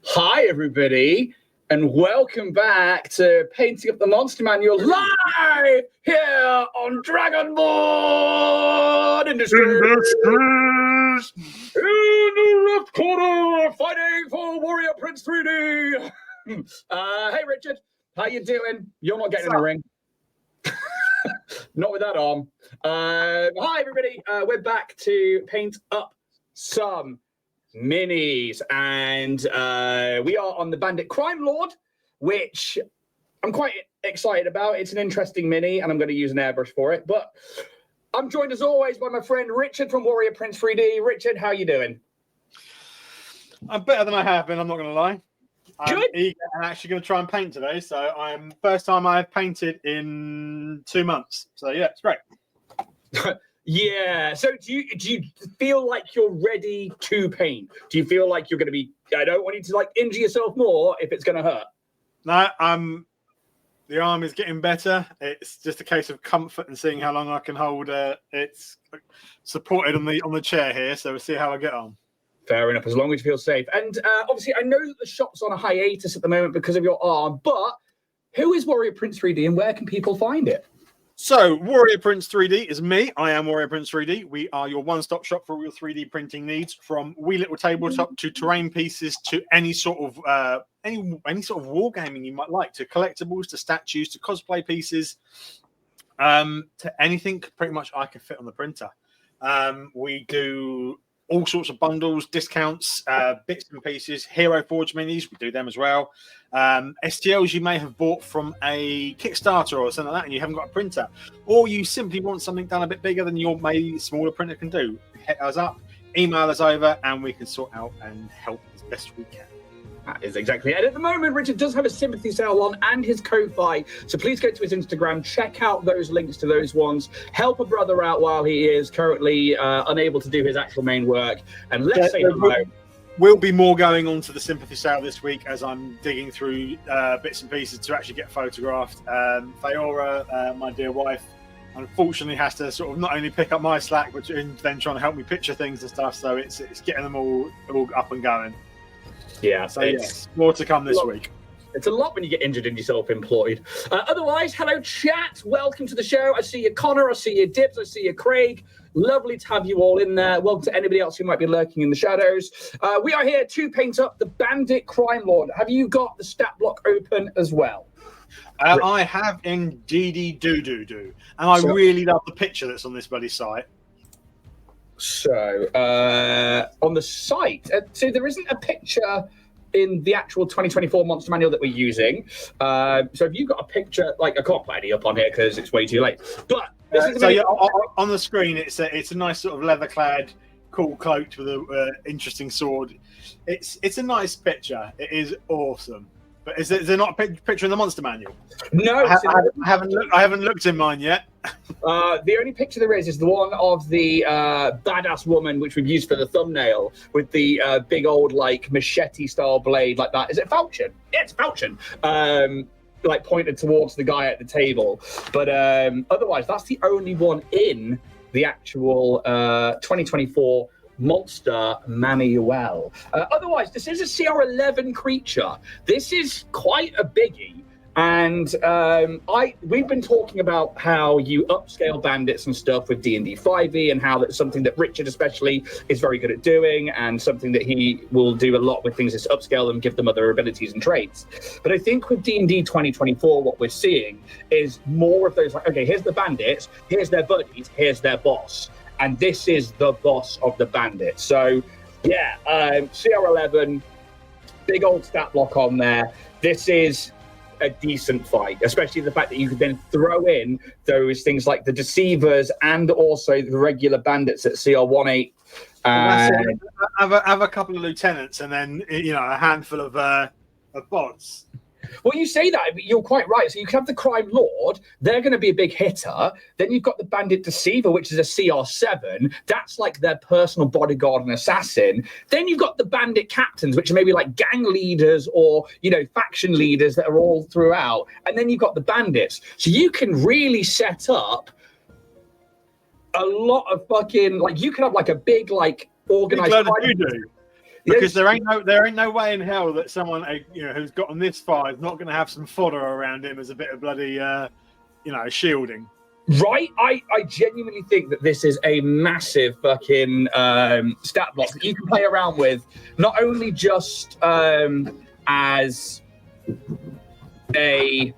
Hi, everybody, and welcome back to Painting Up the Monster Manual live here on Dragonborn Industries. In the left corner, fighting for Warrior Prince 3D. Hey, Richard, how you doing? You're not getting in the ring. Not with that arm. Hi, everybody. We're back to paint up some minis, and we are on the Bandit Crime Lord, which I'm quite excited about. It's an interesting mini, and I'm going to use an airbrush for it. But I'm joined, as always, by my friend Richard from Warrior Prince 3D. Richard, how you doing? I'm better than I have been, I'm not going to lie. I'm Good. eager and actually going to try and paint today. So I'm first time I've painted in 2 months. So yeah, it's great. Yeah. So do you feel like you're ready to paint? Do you feel like you're going to be? I don't want you to injure yourself more if it's going to hurt. No, the arm is getting better. It's just a case of comfort and seeing how long I can hold. It's supported on the chair here, so we'll see how I get on. Fair enough, as long as you feel safe. And obviously, I know that the shop's on a hiatus at the moment because of your arm, but who is Warrior Prince 3D and where can people find it? So, Warrior Prince 3D is me. I am Warrior Prince 3D. We are your one-stop shop for all your 3D printing needs, from wee little tabletop to terrain pieces to any sort of any sort of wargaming you might like, to collectibles, to statues, to cosplay pieces, to anything pretty much I can fit on the printer. We do all sorts of bundles, discounts, bits and pieces, Hero Forge minis, we do them as well. STLs you may have bought from a Kickstarter or something like that and you haven't got a printer, or you simply want something done a bit bigger than your maybe smaller printer can do. Hit us up, email us over, and we can sort out and help as best we can. That is exactly it. And at the moment, Richard does have a sympathy sale on and his Ko-Fi. So please go to his Instagram, check out those links to those ones, help a brother out while he is currently unable to do his actual main work. And let's say hello. Will be more going on to the sympathy sale this week as I'm digging through bits and pieces to actually get photographed. Theora, my dear wife, unfortunately has to sort of not only pick up my slack, but then trying to help me picture things and stuff. So it's getting them all up and going. Yeah, so yes, more to come this week. It's a lot when you get injured and you're self-employed. Otherwise, hello, chat. Welcome to the show. I see you, Connor. I see you, Dibs. I see you, Craig. Lovely to have you all in there. Welcome to anybody else who might be lurking in the shadows. We are here to paint up the Bandit Crime Lord. Have you got the stat block open as well? I have indeedy do. And I really love the picture that's on this bloody site. So, on the site, so there isn't a picture in the actual 2024 Monster Manual that we're using. So if you've got a picture, I can't put any up on here because it's way too late. But this is on the screen, it's a nice sort of leather-clad, cool cloaked with an interesting sword. It's a nice picture. It is awesome. But is there not a picture in the Monster Manual? No, I haven't looked in mine yet. The only picture there is the one of the badass woman, which we've used for the thumbnail, with the big old machete-style blade like that. Is it Falchion? Yeah, it's Falchion. Pointed towards the guy at the table. But otherwise, that's the only one in the actual 2024 Monster Manual. Otherwise, this is a CR11 creature. This is quite a biggie. And we've been talking about how you upscale bandits and stuff with D&D 5e, and how that's something that Richard especially is very good at doing, and something that he will do a lot with things is upscale them, give them other abilities and traits. But I think with D&D 2024, what we're seeing is more of those, okay, here's the bandits, here's their buddies, here's their boss. And this is the boss of the bandit. So, yeah, CR11, big old stat block on there. This is a decent fight, especially the fact that you could then throw in those things like the Deceivers and also the regular bandits at CR18. Have a couple of lieutenants and then, a handful of bots. Well, you say that, but you're quite right. So you can have the Crime Lord. They're going to be a big hitter. Then you've got the Bandit Deceiver, which is a CR7. That's like their personal bodyguard and assassin. Then you've got the Bandit Captains, which are maybe like gang leaders or, faction leaders that are all throughout. And then you've got the Bandits. So you can really set up a lot of fucking, you can have a big, organized... Because there ain't no way in hell that someone who's gotten this far is not going to have some fodder around him as a bit of bloody shielding. Right? I genuinely think that this is a massive fucking stat block that you can play around with, not only just as a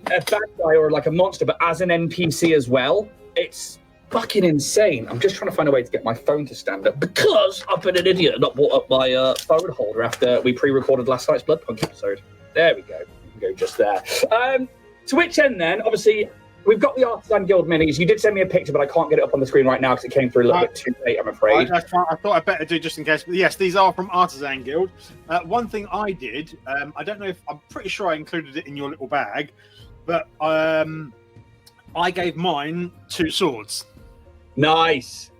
bad guy or like a monster, but as an NPC as well. It's fucking insane. I'm just trying to find a way to get my phone to stand up because I've been an idiot and not brought up my phone holder after we pre-recorded last night's Bloodpunk episode. There we go. We can go just there. To which end then, obviously, we've got the Artisan Guild minis. You did send me a picture, but I can't get it up on the screen right now because it came through a little bit too late, I'm afraid. I thought I'd better do just in case. But yes, these are from Artisan Guild. One thing I did, I don't know if, I'm pretty sure I included it in your little bag, but I gave mine 2 swords. Nice.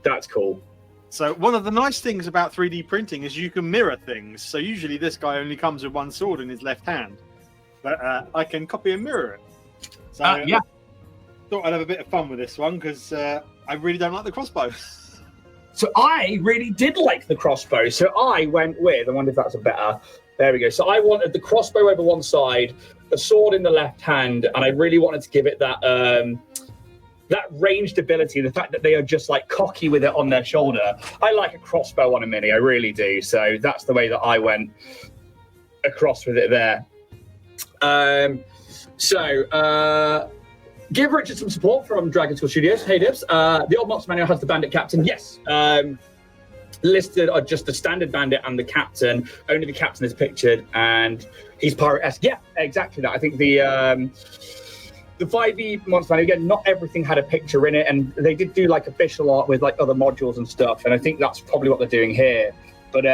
That's cool. So one of the nice things about 3D printing is you can mirror things. So usually this guy only comes with 1 sword in his left hand. But I can copy and mirror it. So yeah. Thought I'd have a bit of fun with this one because I really don't like the crossbow. So I really did like the crossbow. So I went with, I wonder if that's a better, there we go. So I wanted the crossbow over one side, the sword in the left hand, and I really wanted to give it that that ranged ability, the fact that they are just like cocky with it on their shoulder. I like a crossbow on a mini, I really do. So that's the way that I went across with it there. Give Richard some support from Dragon School Studios. Hey, Dibs. The Old Monster Manual has the Bandit Captain. Yes. Listed are just the standard Bandit and the Captain. Only the Captain is pictured, and he's pirate-esque. Yeah, exactly that. I think the 5e Monster Manual, again, not everything had a picture in it, and they did do like official art with like other modules and stuff, and I think that's probably what they're doing here. But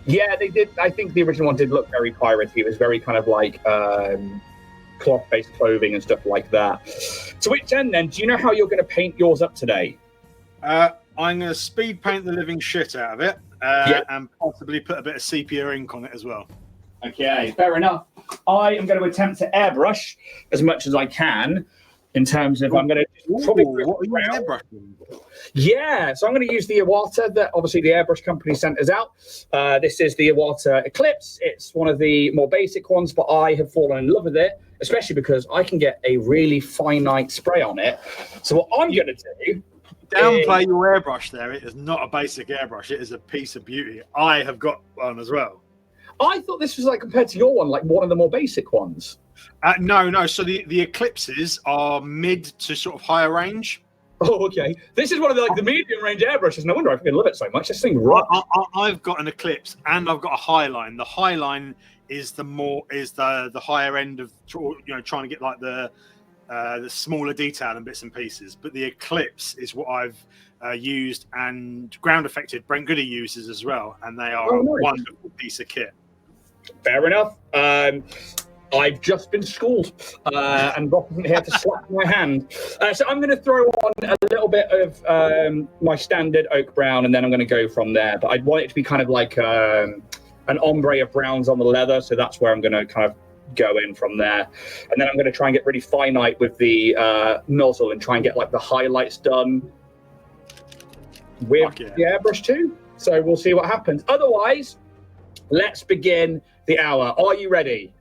yeah, they did. I think the original one did look very piratey. It was very kind of like cloth-based clothing and stuff like that. To which end, then, do you know how you're going to paint yours up today? I'm going to speed paint the living shit out of it and possibly put a bit of sepia ink on it as well. Okay, fair enough. I am going to attempt to airbrush as much as I can. In terms of, I'm going to probably. What are you airbrushing? Yeah, so I'm going to use the Iwata that obviously the airbrush company sent us out. This is the Iwata Eclipse. It's one of the more basic ones, but I have fallen in love with it, especially because I can get a really finite spray on it. So what I'm going to do. Downplay your airbrush there. It is not a basic airbrush. It is a piece of beauty. I have got one as well. I thought this was like compared to your one, like one of the more basic ones. No. So the Eclipses are mid to sort of higher range. Oh, okay. This is one of the like the medium range airbrushes. No wonder I fucking love it so much. This thing rocks. I've got an Eclipse and I've got a Highline. The Highline is the higher end of trying to get like the smaller detail and bits and pieces. But the Eclipse is what I've used, and Ground Affected Brent Goody uses as well, and they are a wonderful piece of kit. Fair enough. I've just been schooled, and Rob isn't here to slap my hand. So I'm going to throw on a little bit of my standard oak brown, and then I'm going to go from there. But I'd want it to be kind of like an ombre of browns on the leather, so that's where I'm going to kind of go in from there. And then I'm going to try and get really finite with the nozzle and try and get like the highlights done with the airbrush too. So we'll see what happens. Otherwise, let's begin the hour. Are you ready?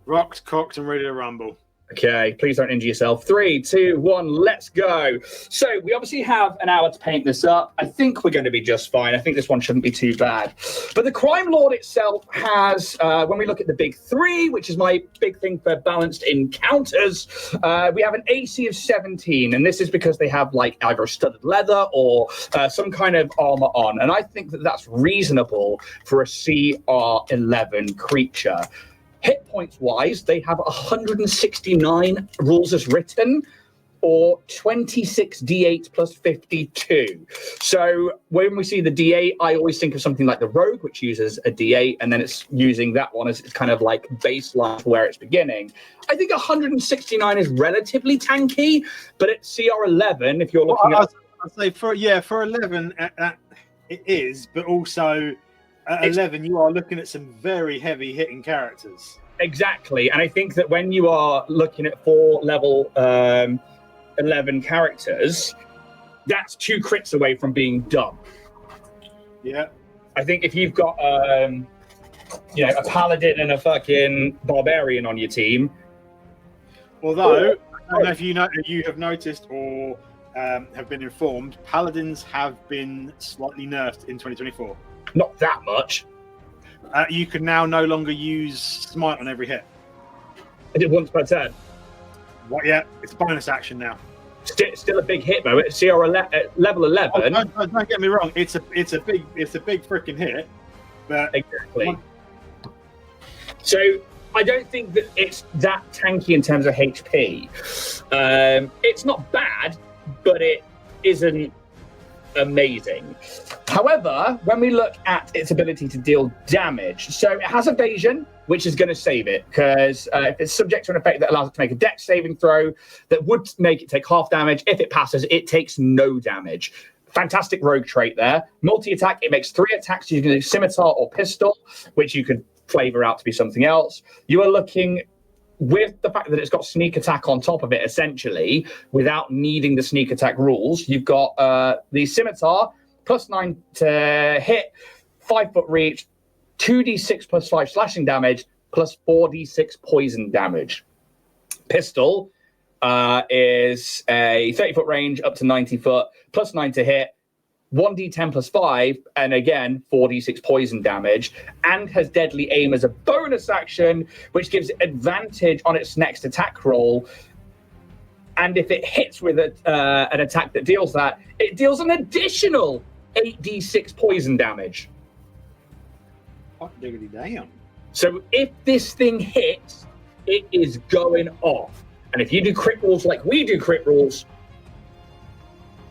Rocked, cocked, and ready to rumble. Okay, please don't injure yourself. 3, 2, 1, let's go. So we obviously have an hour to paint this up. I think we're going to be just fine. I think this one shouldn't be too bad. But the Crime Lord itself has, when we look at the big 3, which is my big thing for balanced encounters, we have an AC of 17. And this is because they have like either studded leather or some kind of armor on. And I think that that's reasonable for a CR11 creature. Hit points wise, they have 169 rules as written, or 26 d8 plus 52. So when we see the d8, I always think of something like the Rogue, which uses a d8, and then it's using that one as it's kind of like baseline for where it's beginning. I think 169 is relatively tanky, but at CR11, if you're looking at... I'd say for 11, it is, but also... At 11, you are looking at some very heavy hitting characters. Exactly. And I think that when you are looking at 4 level 11 characters, That's 2 crits away from being dumb. Yeah. I think if you've got, a paladin and a fucking barbarian on your team. Although, I don't know if you have noticed or have been informed, paladins have been slightly nerfed in 2024. Not that much. You can now no longer use smite on every hit. I did once per turn. What? Yeah, it's a bonus action now. Still a big hit though. At CR level 11. Oh, don't get me wrong. It's a big freaking hit. But exactly. So I don't think that it's that tanky in terms of HP. It's not bad, but it isn't amazing. However, when we look at its ability to deal damage, so it has evasion, which is going to save it, because if it's subject to an effect that allows it to make a dex saving throw that would make it take half damage, if it passes, it takes no damage. Fantastic rogue trait there. Multi-attack, it makes 3 attacks using a scimitar or pistol, which you could flavor out to be something else. You are looking, with the fact that it's got sneak attack on top of it, essentially, without needing the sneak attack rules, you've got the scimitar, +9 to hit, 5-foot reach, 2d6 +5 slashing damage, plus 4d6 poison damage. Pistol is a 30-foot range up to 90 foot, +9 to hit, 1d10 +5, and again 4d6 poison damage, and has deadly aim as a bonus action, which gives it advantage on its next attack roll. And if it hits with an attack that deals that, it deals an additional 8d6 poison damage. Hot diggity damn. So if this thing hits, it is going off. And if you do crit rolls like we do crit rolls,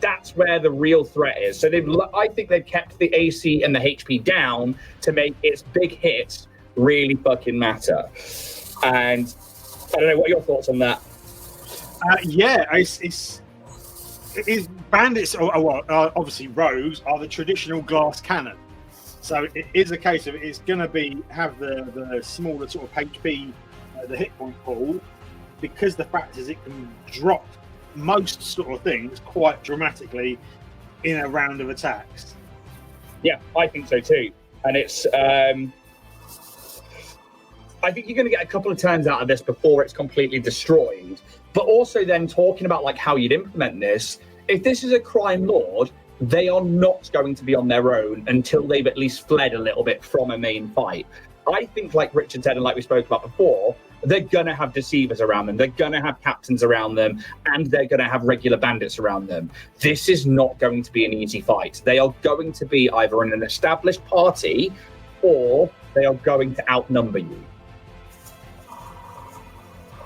that's where the real threat is. So I think they've kept the AC and the HP down to make its big hits really fucking matter. And I don't know, what are your thoughts on that? It's bandits, obviously rogues, are the traditional glass cannon. So it is a case of it's going to have the smaller sort of HP, the hit point pool, because the fact is it can drop most sort of things quite dramatically in a round of attacks. Yeah, I think so too. And it's, I think you're going to get a couple of turns out of this before it's completely destroyed. But also then talking about like how you'd implement this, if this is a crime lord, they are not going to be on their own until they've at least fled a little bit from a main fight. I think, like Richard said, and like we spoke about before, they're going to have deceivers around them. They're going to have captains around them, and they're going to have regular bandits around them. This is not going to be an easy fight. They are going to be either in an established party, or they are going to outnumber you.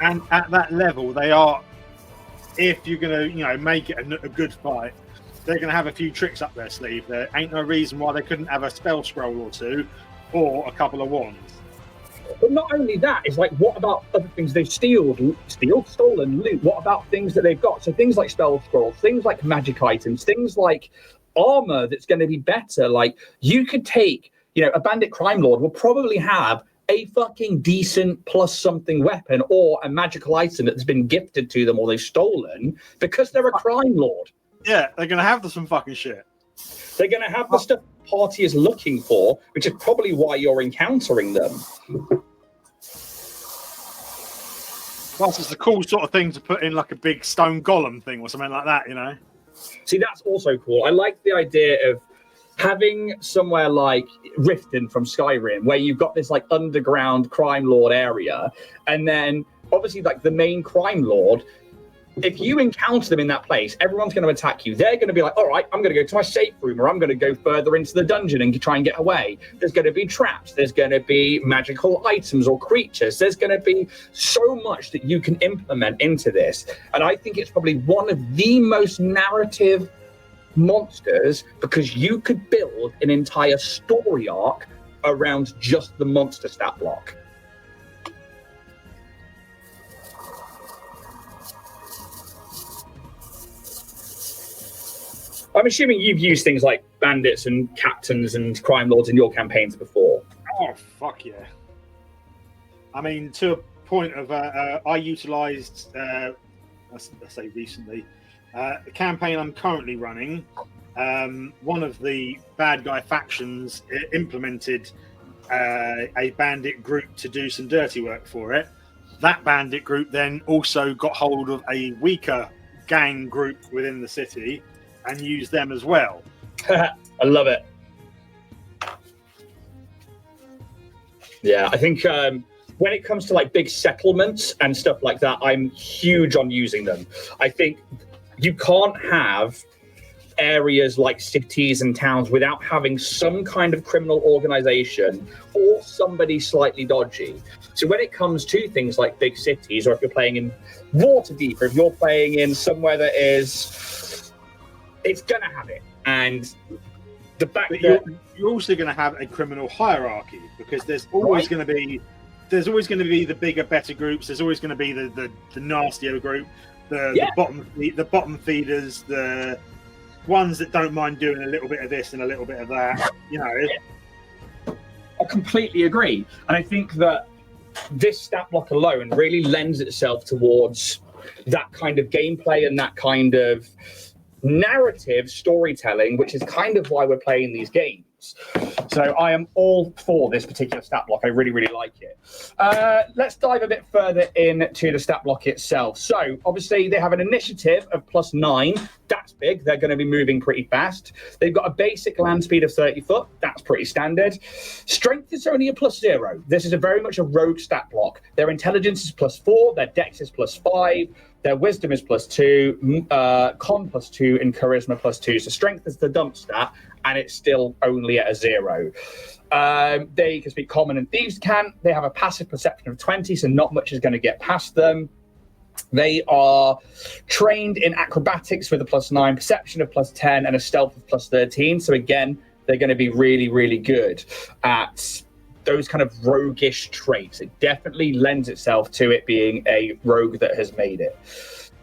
And at that level, they are, if you're going to, make it a good fight, they're going to have a few tricks up their sleeve. There ain't no reason why they couldn't have a spell scroll or two, or a couple of wands. But not only that, it's like, what about other things they've stolen, loot? What about things that they've got? So things like spell scrolls, things like magic items, things like armor that's going to be better. Like, you could take, a bandit crime lord will probably have a fucking decent plus something weapon or a magical item that's been gifted to them or they've stolen because they're a crime lord. Yeah, they're going to have some fucking shit. They're going to have the stuff the party is looking for, which is probably why you're encountering them. Plus, it's a cool sort of thing to put in like a big stone golem thing or something like that, See, that's also cool. I like the idea of having somewhere like Riften from Skyrim, where you've got this like underground crime lord area, and then obviously like the main crime lord, if you encounter them in that place, everyone's going to attack you. They're going to be like, all right, I'm going to go to my safe room, or I'm going to go further into the dungeon and try and get away. There's going to be traps. There's going to be magical items or creatures. There's going to be so much that you can implement into this. And I think it's probably one of the most narrative monsters, because you could build an entire story arc around just the monster stat block. I'm assuming you've used things like bandits and captains and crime lords in your campaigns before. Oh, fuck yeah. I mean, to a point of, I utilised, let's say recently, The campaign I'm currently running, one of the bad guy factions implemented a bandit group to do some dirty work for it. That bandit group then also got hold of a weaker gang group within the city and used them as well. I love it. Yeah, I think when it comes to like big settlements and stuff like that, I'm huge on using them. I think you can't have areas like cities and towns without having some kind of criminal organization or somebody slightly dodgy. So when it comes to things like big cities, or if you're playing in Waterdeep, or if you're playing in somewhere that is, it's gonna have it. And the fact that you're also going to have a criminal hierarchy, because there's always going to be the bigger, better groups. There's always going to be the nastier group, the bottom feeders, the ones that don't mind doing a little bit of this and a little bit of that. You know, I completely agree, and I think that this stat block alone really lends itself towards that kind of gameplay and that kind of narrative storytelling, which is kind of why we're playing these games. So I am all for this particular stat block. I really, really like it. Let's dive a bit further into the stat block itself. So obviously they have an initiative of +9. That's big. They're going to be moving pretty fast. They've got a basic land speed of 30 foot. That's pretty standard. Strength is only a +0. This is very much a rogue stat block. Their intelligence is +4. Their dex is +5. Their wisdom is +2, con +2, and charisma +2. So strength is the dump stat, and it's still only at a 0. They can speak common and thieves can't. They have a passive perception of 20, so not much is going to get past them. They are trained in acrobatics with a +9, perception of +10, and a stealth of +13. So again, they're going to be really, really good at those kind of roguish traits. It definitely lends itself to it being a rogue that has made it.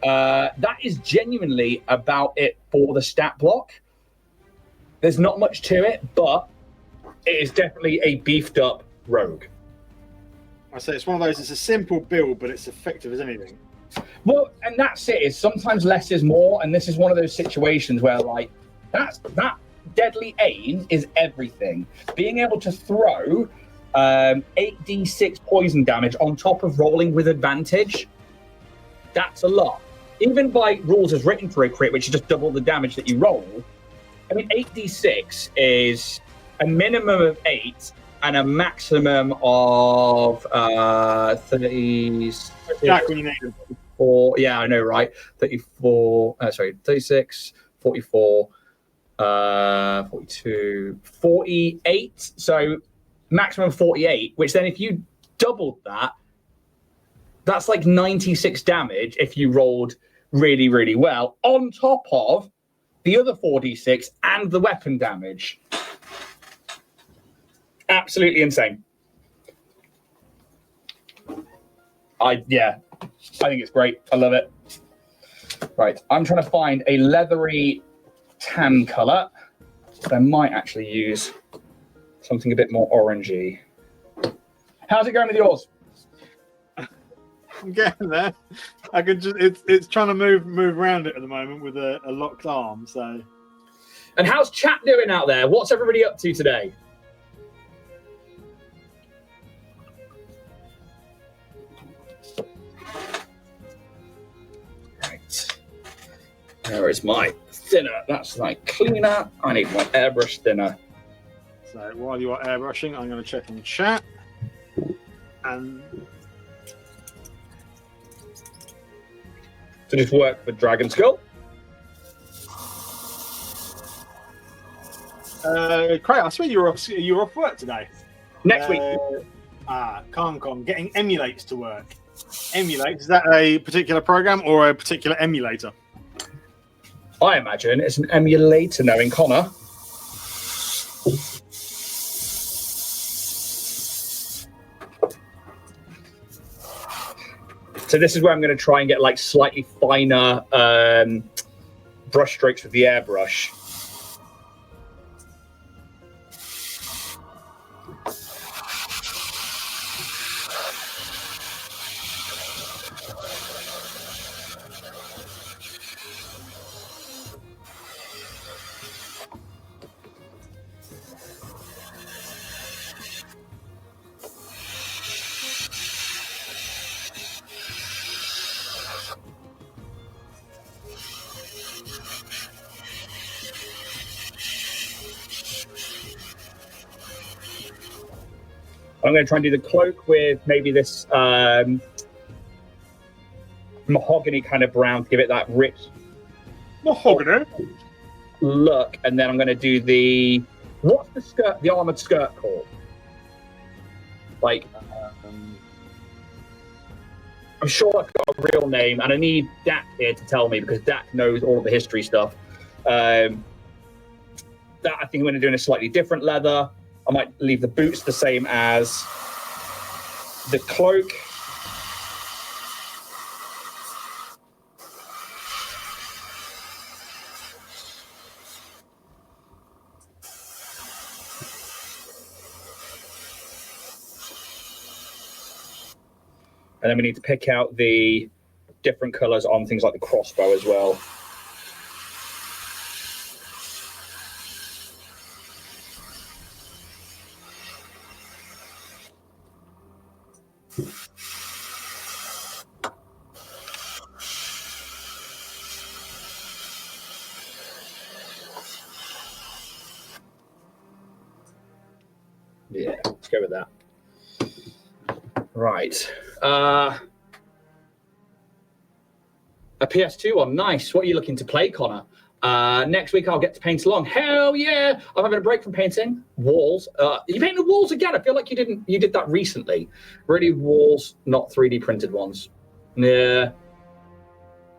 That is genuinely about it for the stat block. There's not much to it, but it is definitely a beefed up rogue. I say it's one of those, it's a simple build, but it's effective as anything. Well, and that's it. Is sometimes less is more, and this is one of those situations where like that deadly aim is everything. Being able to throw 8d6 poison damage on top of rolling with advantage, that's a lot. Even by rules as written for a crit, which is just double the damage that you roll, I mean 8d6 is a minimum of 8 and a maximum of 30. Jack, when you need them. Yeah, I know, right? 34, 36, 44, 42, 48. So maximum 48, which then if you doubled that, that's like 96 damage if you rolled really, really well, on top of the other 4d6 and the weapon damage. Absolutely insane. I think it's great. I love it. Right, I'm trying to find a leathery tan color. I might actually use something a bit more orangey. How's it going with yours? I'm getting there. I can just it's trying to move around it at the moment with a locked arm. So. And how's chat doing out there? What's everybody up to today? Right. There is my thinner. That's my cleaner. I need my airbrush thinner. So while you are airbrushing, I'm going to check in chat. And to just work for Dragon Skull. Craig, I swear you're off work today. Next week. ConCon, getting emulates to work. Emulate, is that a particular program or a particular emulator? I imagine it's an emulator, knowing Connor. So this is where I'm going to try and get like slightly finer brush strokes with the airbrush. I'm going to try and do the cloak with maybe this mahogany kind of brown to give it that rich Mahogany look. And then I'm going to do the what's the skirt, the armored skirt called? Like, I'm sure I've got a real name, and I need Dak here to tell me because Dak knows all of the history stuff. That I think I'm going to do in a slightly different leather. I might leave the boots the same as the cloak. And then we need to pick out the different colors on things like the crossbow as well. Yeah, let's go with that. Right. A PS2 one, nice. What are you looking to play, Connor? Next week I'll get to paint along. Hell yeah! I'm having a break from painting walls. You painted walls again? I feel like you did that recently. Really, walls, not 3D printed ones. Yeah.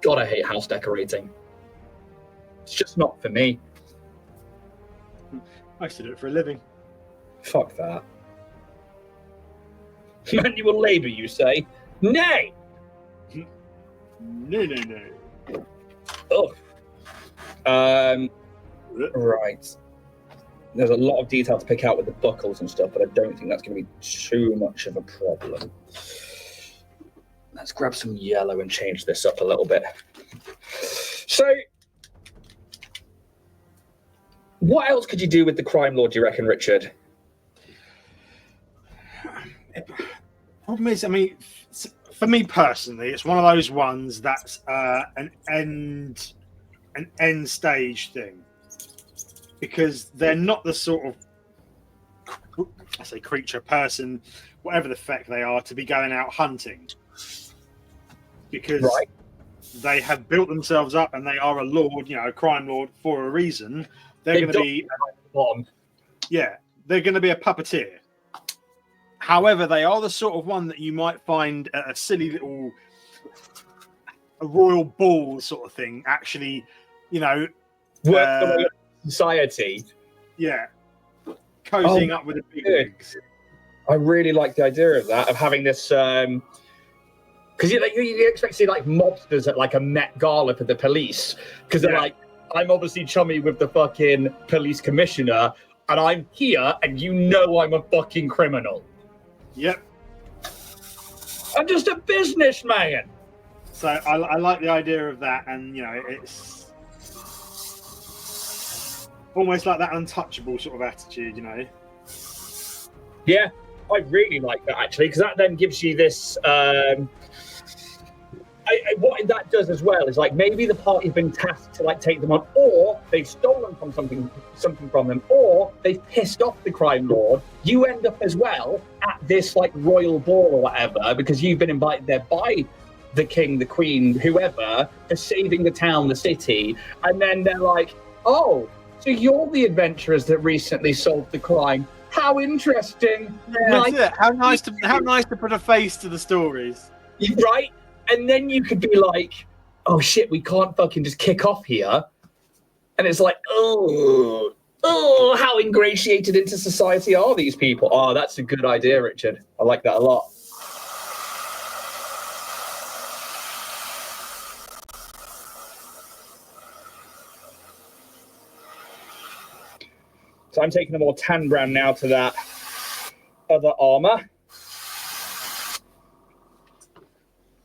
God, I hate house decorating. It's just not for me. I used to do it for a living. Fuck that. Manual labour, you say? Nay! No. Ugh. Right. There's a lot of detail to pick out with the buckles and stuff, but I don't think that's going to be too much of a problem. Let's grab some yellow and change this up a little bit. So, what else could you do with the Crime Lord, do you reckon, Richard? Problem is, I mean, for me personally, it's one of those ones that's an end stage thing, because they're not the sort of, I say, creature, person, whatever the feck they are, to be going out hunting, because they have built themselves up and they are a lord, you know, a crime lord for a reason. They're going to be, they're going to be a puppeteer. However, they are the sort of one that you might find at a silly little a royal ball sort of thing. Actually, you know, society. Yeah, cozying up with the big wigs. I really like the idea of that, of having this. Because you expect to see like mobsters at like a Met Gala for the police, because they're like, I'm obviously chummy with the fucking police commissioner, and I'm here, and you know I'm a fucking criminal. Yep. I'm just a businessman. So I like the idea of that, and you know, it's almost like that untouchable sort of attitude, you know. Yeah, I really like that actually, because that then gives you this. What that does as well is like maybe the party's been tasked to like take them on, or they've stolen from something from them, or they've pissed off the crime lord. You end up as well at this like royal ball or whatever because you've been invited there by the king, the queen, whoever, for saving the town, the city, and then they're like, "Oh, so you're the adventurers that recently solved the crime? How interesting! That's it. How nice to put a face to the stories, right?" And then you could be like, "Oh shit, we can't fucking just kick off here." And it's like, oh, how ingratiated into society are these people? Oh, that's a good idea, Richard. I like that a lot. So I'm taking a more tan brown now to that other armor.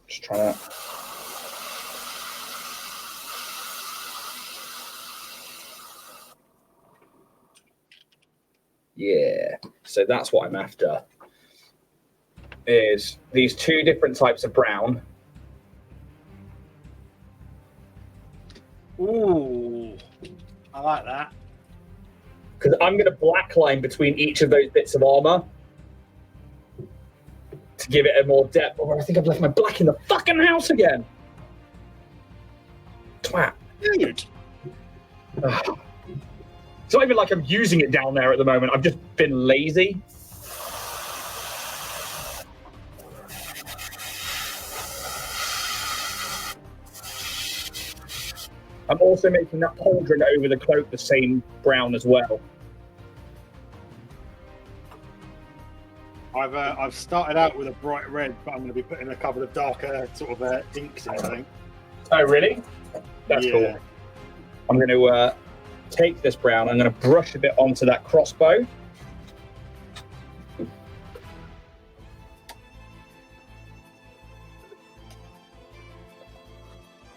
Just trying to. Yeah, so that's what I'm after. Is these two different types of brown. Ooh, I like that. Because I'm going to blackline between each of those bits of armor. to give it a more depth. Oh, I think I've left my black in the fucking house again. Twat. Dude. It's not even like I'm using it down there at the moment. I've just been lazy. I'm also making that pauldron over the cloak the same brown as well. I've started out with a bright red, but I'm going to be putting a couple of darker sort of inks in, I think. Oh, really? That's cool. I'm going to take this brown. I'm going to brush a bit onto that crossbow.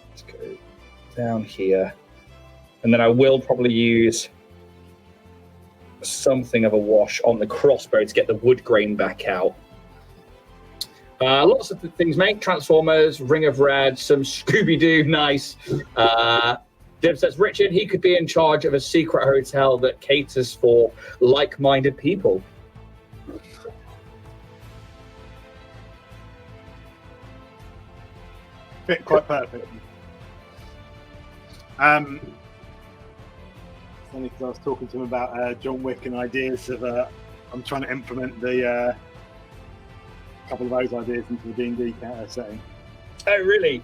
Let's go down here. And then I will probably use something of a wash on the crossbow to get the wood grain back out. Lots of things, mate. Transformers, Ring of Red, some Scooby-Doo, nice. Dib says, Richard, he could be in charge of a secret hotel that caters for like-minded people. Fit quite perfect. Funny because I was talking to him about John Wick and ideas of I'm trying to implement the couple of those ideas into the D&D setting. Oh, really?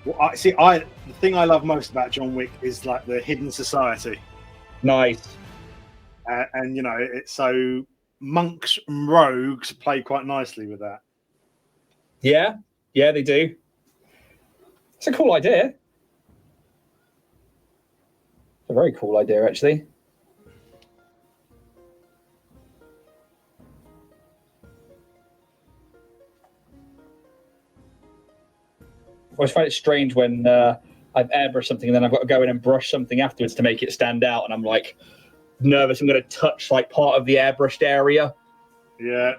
Well, the thing I love most about John Wick is like the hidden society. Nice. And you know, it's so monks and rogues play quite nicely with that. Yeah, they do. It's a cool idea. A very cool idea, actually. I always find it strange when I've airbrushed something and then I've got to go in and brush something afterwards to make it stand out, and I'm like nervous I'm going to touch like part of the airbrushed area. Yeah.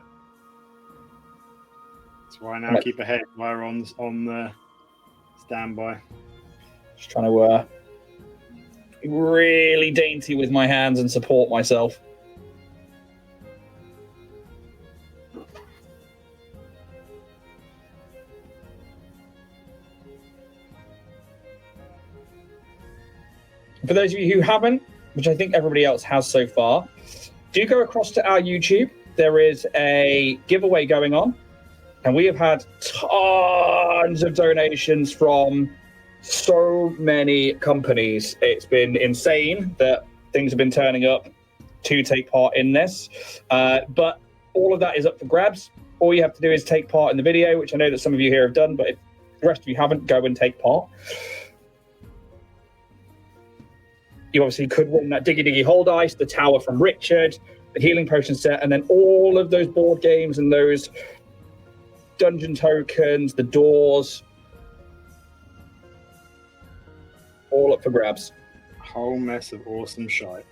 That's why I now keep a hair dryer on the standby. Just trying to be really dainty with my hands and support myself. For those of you who haven't, which I think everybody else has so far, do go across to our YouTube. There is a giveaway going on, and we have had tons of donations from so many companies. It's been insane that things have been turning up to take part in this, but all of that is up for grabs. All you have to do is take part in the video, which I know that some of you here have done, but if the rest of you haven't, go and take part. You obviously could win that Diggy Diggy Hold Ice, the Tower from Richard, the Healing Potion set, and then all of those board games and those dungeon tokens, the doors, all up for grabs. Whole mess of awesome shite.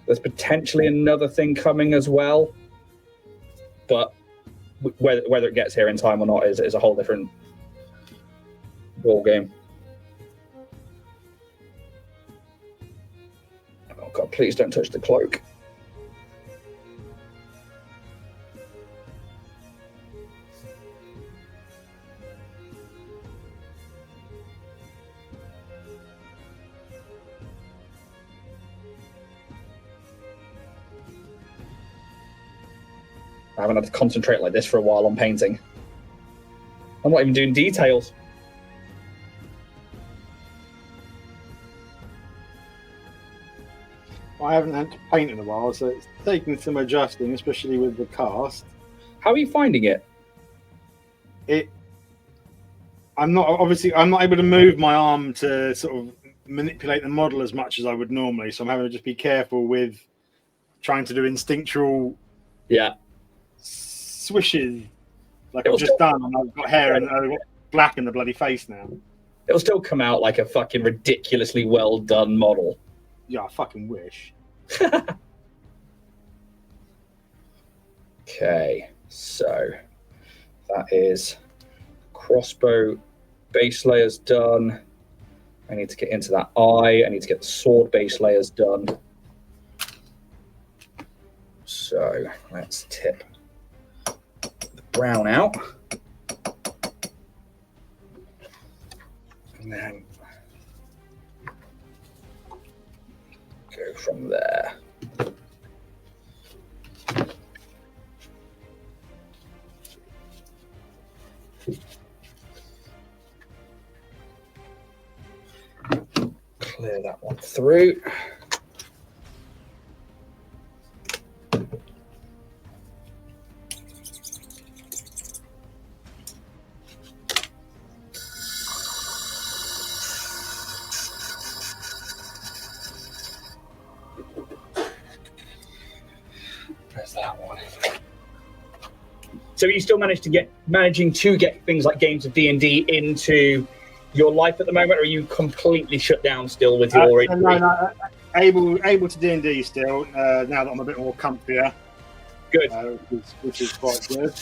There's potentially another thing coming as well, but whether it gets here in time or not is a whole different ball game. Oh God, please don't touch the cloak. I haven't had to concentrate like this for a while on painting. I'm not even doing details. I haven't had to paint in a while, so it's taking some adjusting, especially with the cast. How are you finding it? I'm not able to move my arm to sort of manipulate the model as much as I would normally, so I'm having to just be careful with trying to do instinctual swishes like I've just done, and I've got hair and I've got black in the bloody face now. It'll still come out like a fucking ridiculously well done model. Yeah, I fucking wish. Okay, so that is crossbow base layers done. I need to get into that eye. I need to get the sword base layers done. So let's tip the brown out. And then go from there. Clear that one through. There's that one. So you still managing to get things like games of D&D into your life at the moment, or are you completely shut down still with your injury? No, able to D&D still, now that I'm a bit more comfier. Good. Which is quite good.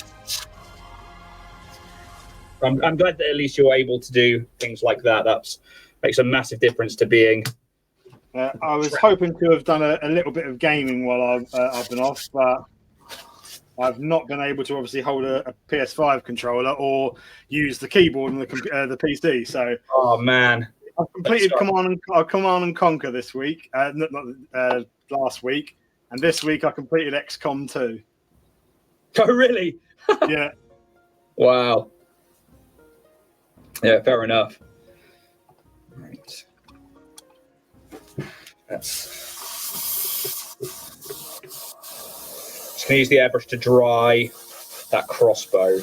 I'm glad that at least you're able to do things like that. That makes a massive difference to being... I was hoping to have done a little bit of gaming while I've been off, but I've not been able to obviously hold a PS5 controller or use the keyboard and the PC. So, oh man, I've completed Command and Conquer this week, not last week, and this week I completed XCOM 2. Oh really? Yeah. Wow. Yeah, fair enough. Right. Just gonna use the airbrush to dry that crossbow.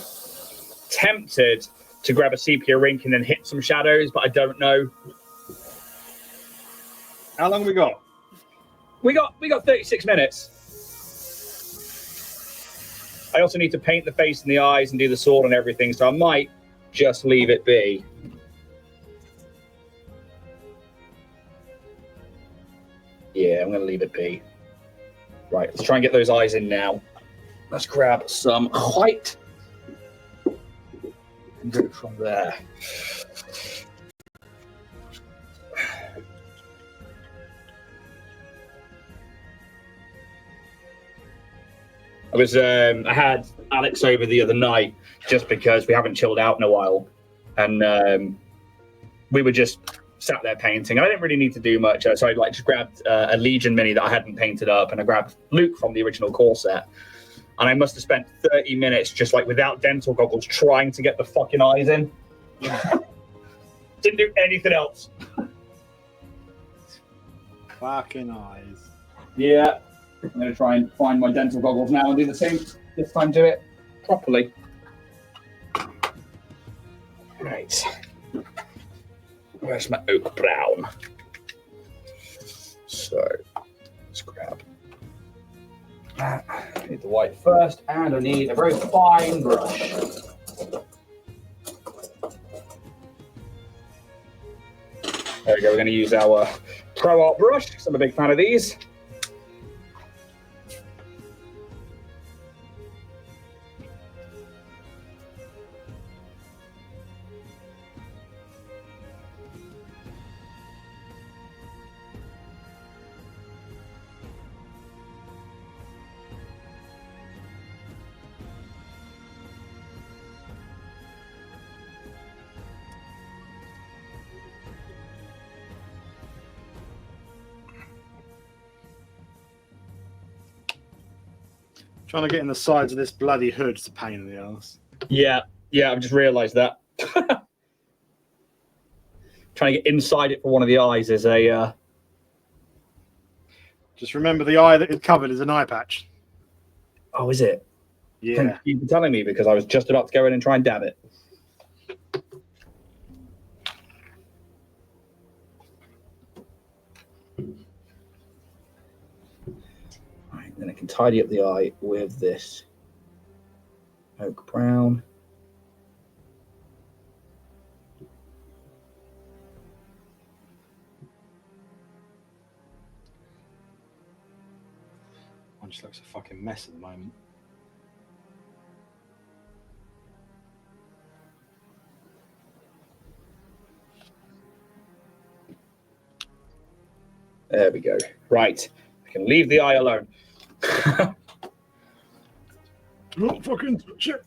Tempted to grab a sepia ink and then hit some shadows, but I don't know. How long have we got? We got 36 minutes. I also need to paint the face and the eyes and do the sword and everything, so I might just leave it be. Yeah, I'm going to leave it be. Right, let's try and get those eyes in now. Let's grab some white and go from there. I had Alex over the other night just because we haven't chilled out in a while, and we were just sat there painting. I didn't really need to do much, so I just grabbed a Legion mini that I hadn't painted up, and I grabbed Luke from the original core set, and I must have spent 30 minutes just without dental goggles trying to get the fucking eyes in. Didn't do anything else. Fucking eyes. Yeah. I'm going to try and find my dental goggles now and do the same. This time do it properly. Right. Where's my oak brown? So, let's grab that. I need the white first, and I need a very fine brush. There we go, we're going to use our Pro Art brush, because I'm a big fan of these. Trying to get in the sides of this bloody hood's a pain in the ass. Yeah, I've just realised that. Trying to get inside it for one of the eyes is a... Just remember the eye that is covered is an eye patch. Oh, is it? Yeah. Thank you for telling me, because I was just about to go in and try and dab it. Right, then I can tidy up the eye with this oak brown. One just looks a fucking mess at the moment. There we go. Right. I can leave the eye alone. Don't fucking touch it.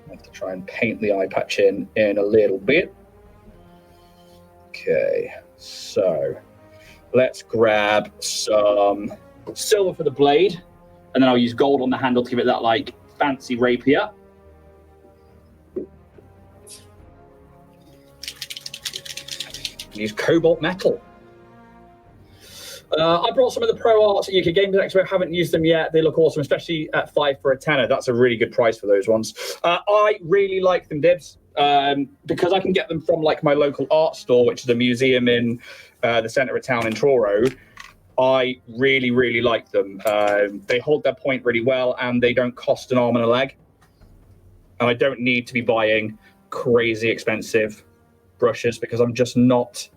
I have to try and paint the eye patch in a little bit. Okay, so let's grab some silver for the blade, and then I'll use gold on the handle to give it that like fancy rapier. Use cobalt metal. I brought some of the Pro Arts at UK Games Expo. I haven't used them yet. They look awesome, especially at 5 for a tenner. That's a really good price for those ones. I really like them, Dibs, because I can get them from like my local art store, which is a museum in the centre of town in Truro. I really, really like them. They hold their point really well, and they don't cost an arm and a leg. And I don't need to be buying crazy expensive brushes because I'm just not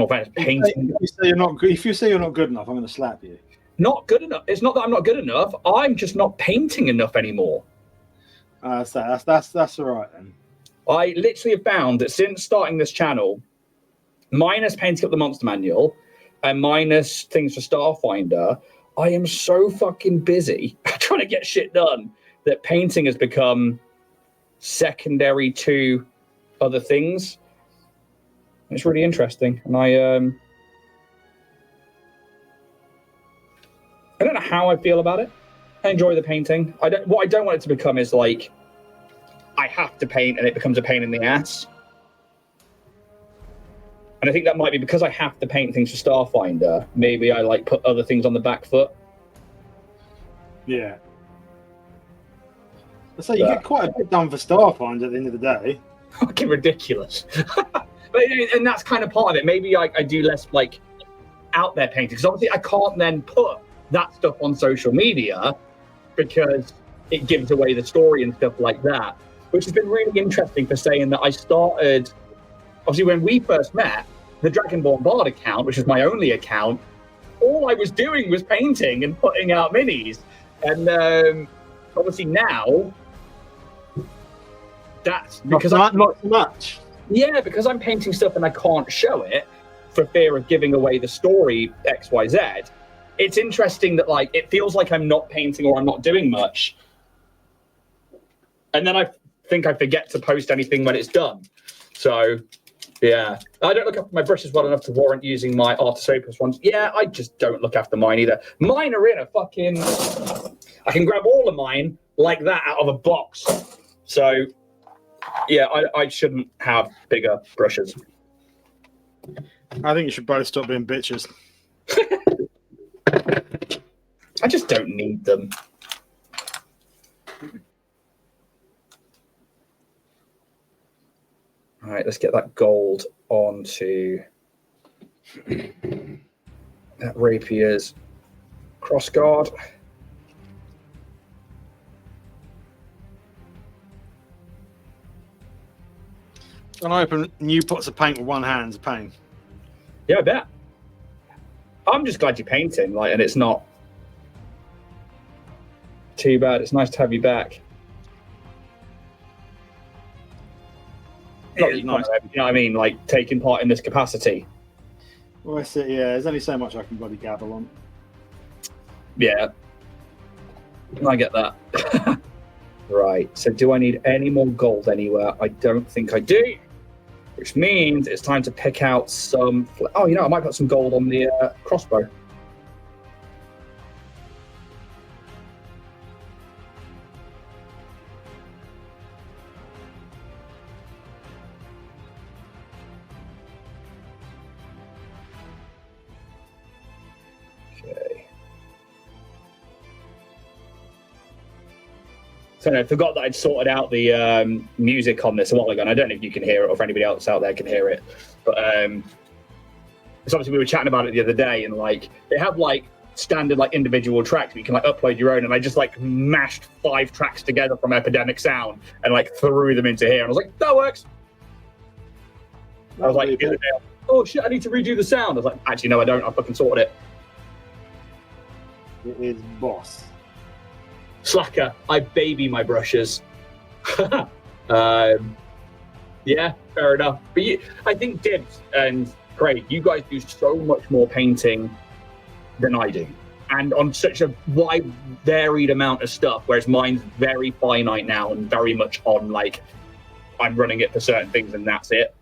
bad at painting. If you say you're not good enough, I'm going to slap you. Not good enough. It's not that I'm not good enough. I'm just not painting enough anymore. That's all right then. I literally have found that since starting this channel, minus painting up the monster manual and minus things for Starfinder, I am so fucking busy trying to get shit done that painting has become secondary to other things. It's really interesting, and I don't know how I feel about it. I enjoy the painting. What I don't want it to become is like I have to paint, and it becomes a pain in the ass. And I think that might be because I have to paint things for Starfinder. Maybe I like put other things on the back foot. Yeah. So you get quite a bit done for Starfinder at the end of the day. Fucking ridiculous. And that's kind of part of it. Maybe I do less like out there painting, because obviously I can't then put that stuff on social media because it gives away the story and stuff like that, which has been really interesting for saying that I started, obviously when we first met, the Dragonborn Bard account, which is my only account, all I was doing was painting and putting out minis. And obviously now, that's because not so much. Yeah, because I'm painting stuff and I can't show it for fear of giving away the story XYZ. It's interesting that like it feels like I'm not painting or I'm not doing much, and then I think I forget to post anything when it's done. So yeah, I don't look after my brushes well enough to warrant using my Artisopus ones. Yeah, I just don't look after mine either. Mine are in a fucking. I can grab all of mine like that out of a box. So. Yeah, I shouldn't have bigger brushes. I think you should both stop being bitches. I just don't need them. All right, let's get that gold onto that rapier's crossguard. And I open new pots of paint with one hand is a pain. Yeah, I bet. I'm just glad you're painting, like, and it's not too bad. It's nice to have you back. It is nice. You know what I mean? Like, taking part in this capacity. Well, that's it, yeah. There's only so much I can bloody gabble on. Yeah. I get that. Right, so do I need any more gold anywhere? I don't think I do. Which means it's time to pick out some... Oh, you know, I might put some gold on the crossbow. Okay. So I forgot that I'd sorted out the music on this a while ago, and I don't know if you can hear it or if anybody else out there can hear it. But it's obviously we were chatting about it the other day, and like they have like standard like individual tracks, but you can like upload your own. And I just like mashed 5 tracks together from Epedemic Sound and like threw them into here. And I was like, that works. I was like, oh shit, I need to redo the sound. I was like, actually, no, I don't. I fucking sorted it. It is boss. Slacker, I baby my brushes. Yeah, fair enough. But I think Dibs and Craig, you guys do so much more painting than I do, and on such a wide, varied amount of stuff, whereas mine's very finite now and very much on, like, I'm running it for certain things and that's it.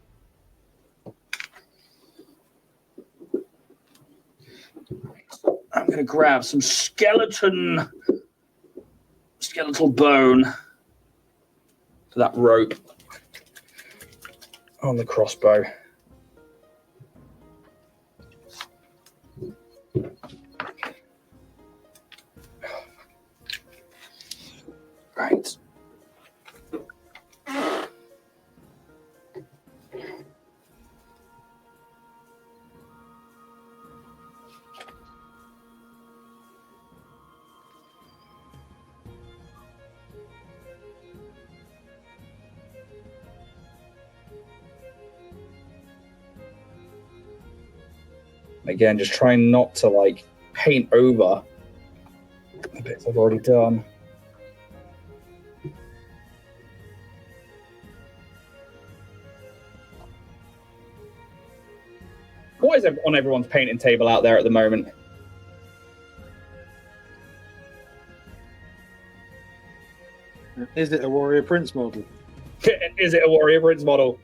I'm going to grab some skeletal bone to that rope on the crossbow. Right. Again, just trying not to, like, paint over the bits I've already done. What is on everyone's painting table out there at the moment? Is it a Warrior Prince model? Is it a Warrior Prince model?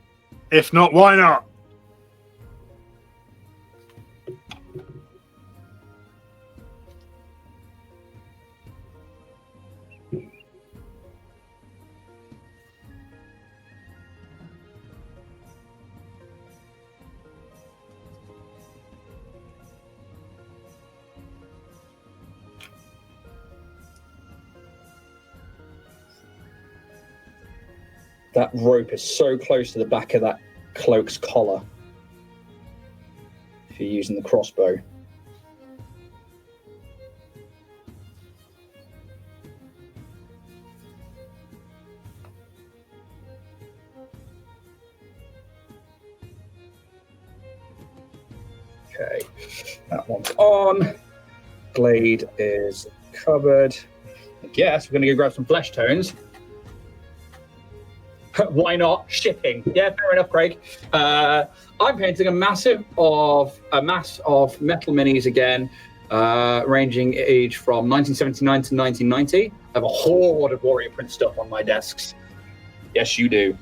If not, why not? That rope is so close to the back of that cloak's collar if you're using the crossbow. Okay, that one's on. Blade is covered. I guess we're going to go grab some flesh tones. Why not? Shipping. Yeah, fair enough, Craig. I'm painting a mass of metal minis again, ranging age from 1979 to 1990. I have a horde of Warrior Prince stuff on my desks. Yes, you do.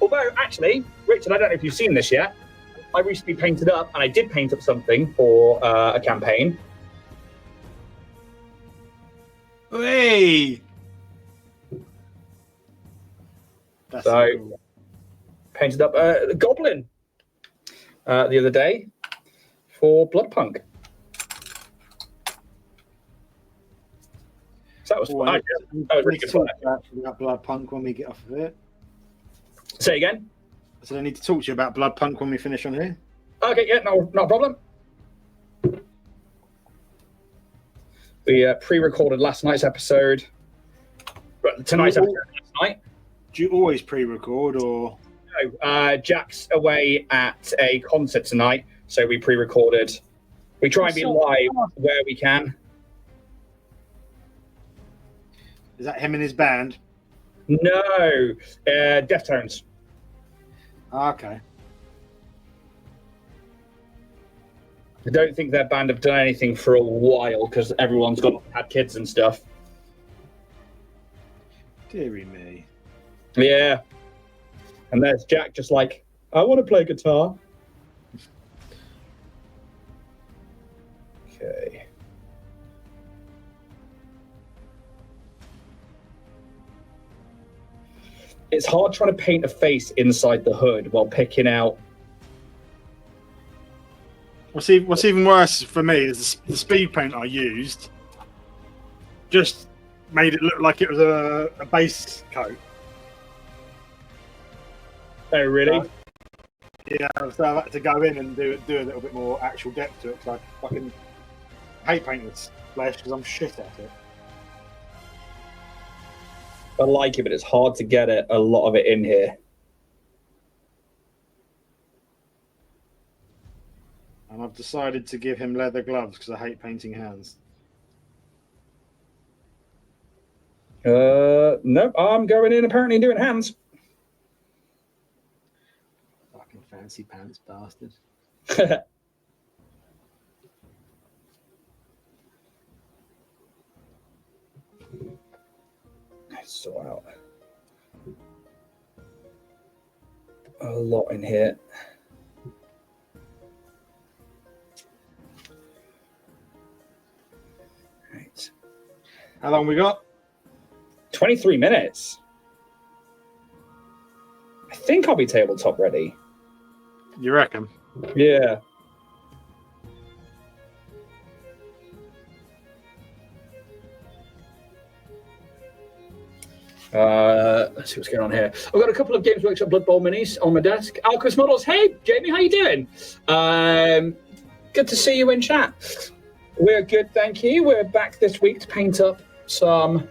Although, actually, Richard, I don't know if you've seen this yet. I recently painted up, and I did paint up something for a campaign. Hey! That's So, cool. painted up a goblin the other day for Bloodpunk. So that was fun. That was really good fun. About Bloodpunk when we get off of it. Say again? I said I need to talk to you about Bloodpunk when we finish on here. Okay, yeah, no problem. We pre-recorded last night's episode. Tonight's episode last night. Do you always pre-record or? No, Jack's away at a concert tonight, so we pre-recorded. We try and be live where we can. Is that him and his band? No, Deftones. Okay. I don't think their band have done anything for a while because everyone's had kids and stuff. Deary me. Yeah. And there's Jack just like, I want to play guitar. Okay. It's hard trying to paint a face inside the hood while picking out. What's even worse for me is the speed paint I used just made it look like it was a base coat. Oh, really? Yeah, so I had to go in and do a little bit more actual depth to it because I fucking hate painting with flesh because I'm shit at it. I like it, but it's hard to get a lot of it in here. And I've decided to give him leather gloves because I hate painting hands. Nope, I'm going in apparently doing hands. Fucking fancy pants bastard. Sort out a lot in here. Right. How long we got? 23 minutes. I think I'll be tabletop ready. You reckon? Yeah. Let's see what's going on here. I've got a couple of Games Workshop Blood Bowl minis on my desk. Alchemist models. Hey, Jamie, how you doing? Good to see you in chat. We're good, thank you. We're back this week to paint up some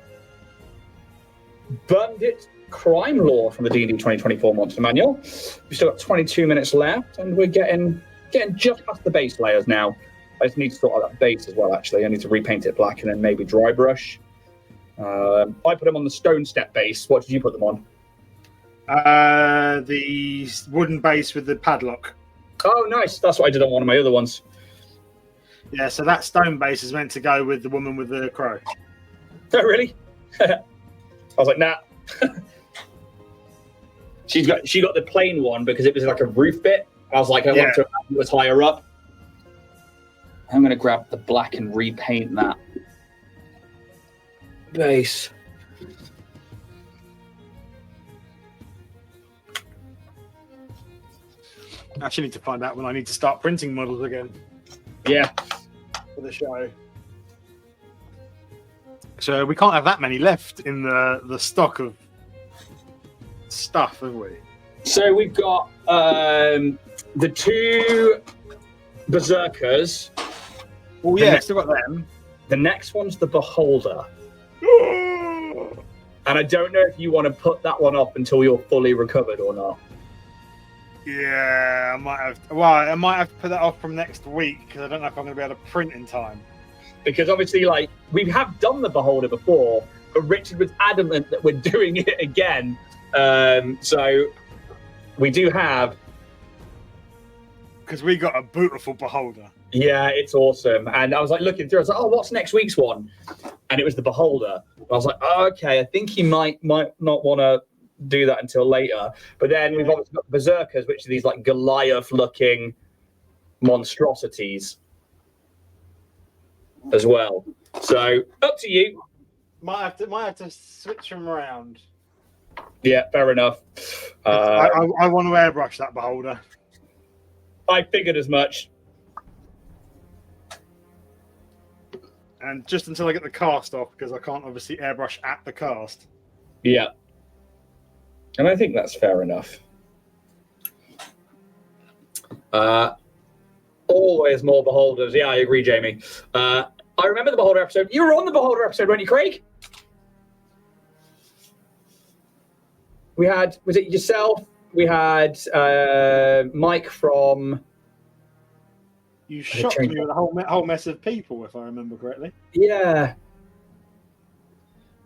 Bandit Crime Lord from the D&D 2024 Monster Manual. We've still got 22 minutes left, and we're getting just past the base layers now. I just need to sort out that base as well, actually. I need to repaint it black and then maybe dry brush. I put them on the stone step base. What did you put them on? The wooden base with the padlock. Oh, nice. That's what I did on one of my other ones. Yeah, so that stone base is meant to go with the woman with the crow. Oh, really? I was like, nah. She got the plain one because it was like a roof bit. I was like, I want to it was higher up. I'm going to grab the black and repaint that base. I actually need to find out when I need to start printing models again. Yeah. For the show. So we can't have that many left in the stock of stuff, have we? So we've got the two berserkers. Oh yeah, still got them. The next one's the beholder. And I don't know if you want to put that one up until you're fully recovered or not. Yeah, I might have. Well, I might have to put that off from next week because I don't know if I'm going to be able to print in time. Because obviously, like, we have done the beholder before, but Richard was adamant that we're doing it again. So we do have. Because we got a beautiful beholder. Yeah, it's awesome. And I was like looking through. I was like, oh, what's next week's one? And it was the beholder. I was like, oh, okay, I think he might not want to do that until later. But then we've obviously got berserkers, which are these like Goliath-looking monstrosities as well. So up to you. Might have to switch them around. Yeah, fair enough. I want to airbrush that beholder. I figured as much. And just until I get the cast off, because I can't obviously airbrush at the cast. Yeah. And I think that's fair enough. Always more beholders. Yeah, I agree, Jamie. I remember the beholder episode. You were on the beholder episode, weren't you, Craig? We had, was it yourself? We had Mike from... You shocked me with a whole mess of people, if I remember correctly. Yeah.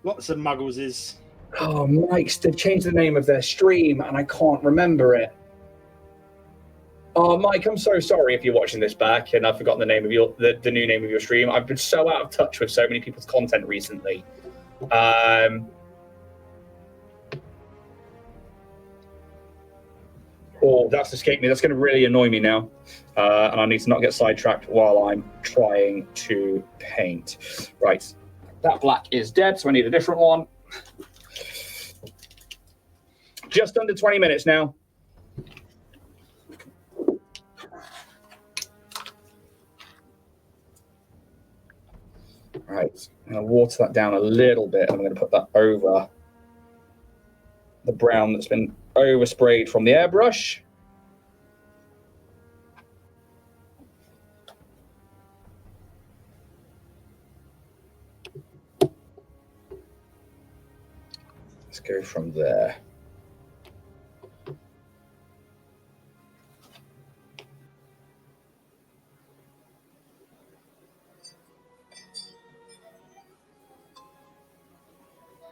Lots of muggles is... Oh, Mike's, they've changed the name of their stream, and I can't remember it. Oh, Mike, I'm so sorry if you're watching this back, and I've forgotten the name of the new name of your stream. I've been so out of touch with so many people's content recently. Oh, that's escaped me. That's going to really annoy me now. And I need to not get sidetracked while I'm trying to paint. Right. That black is dead, so I need a different one. Just under 20 minutes now. Right. I'm going to water that down a little bit. And I'm going to put that over the brown that's been oversprayed from the airbrush. Let's go from there.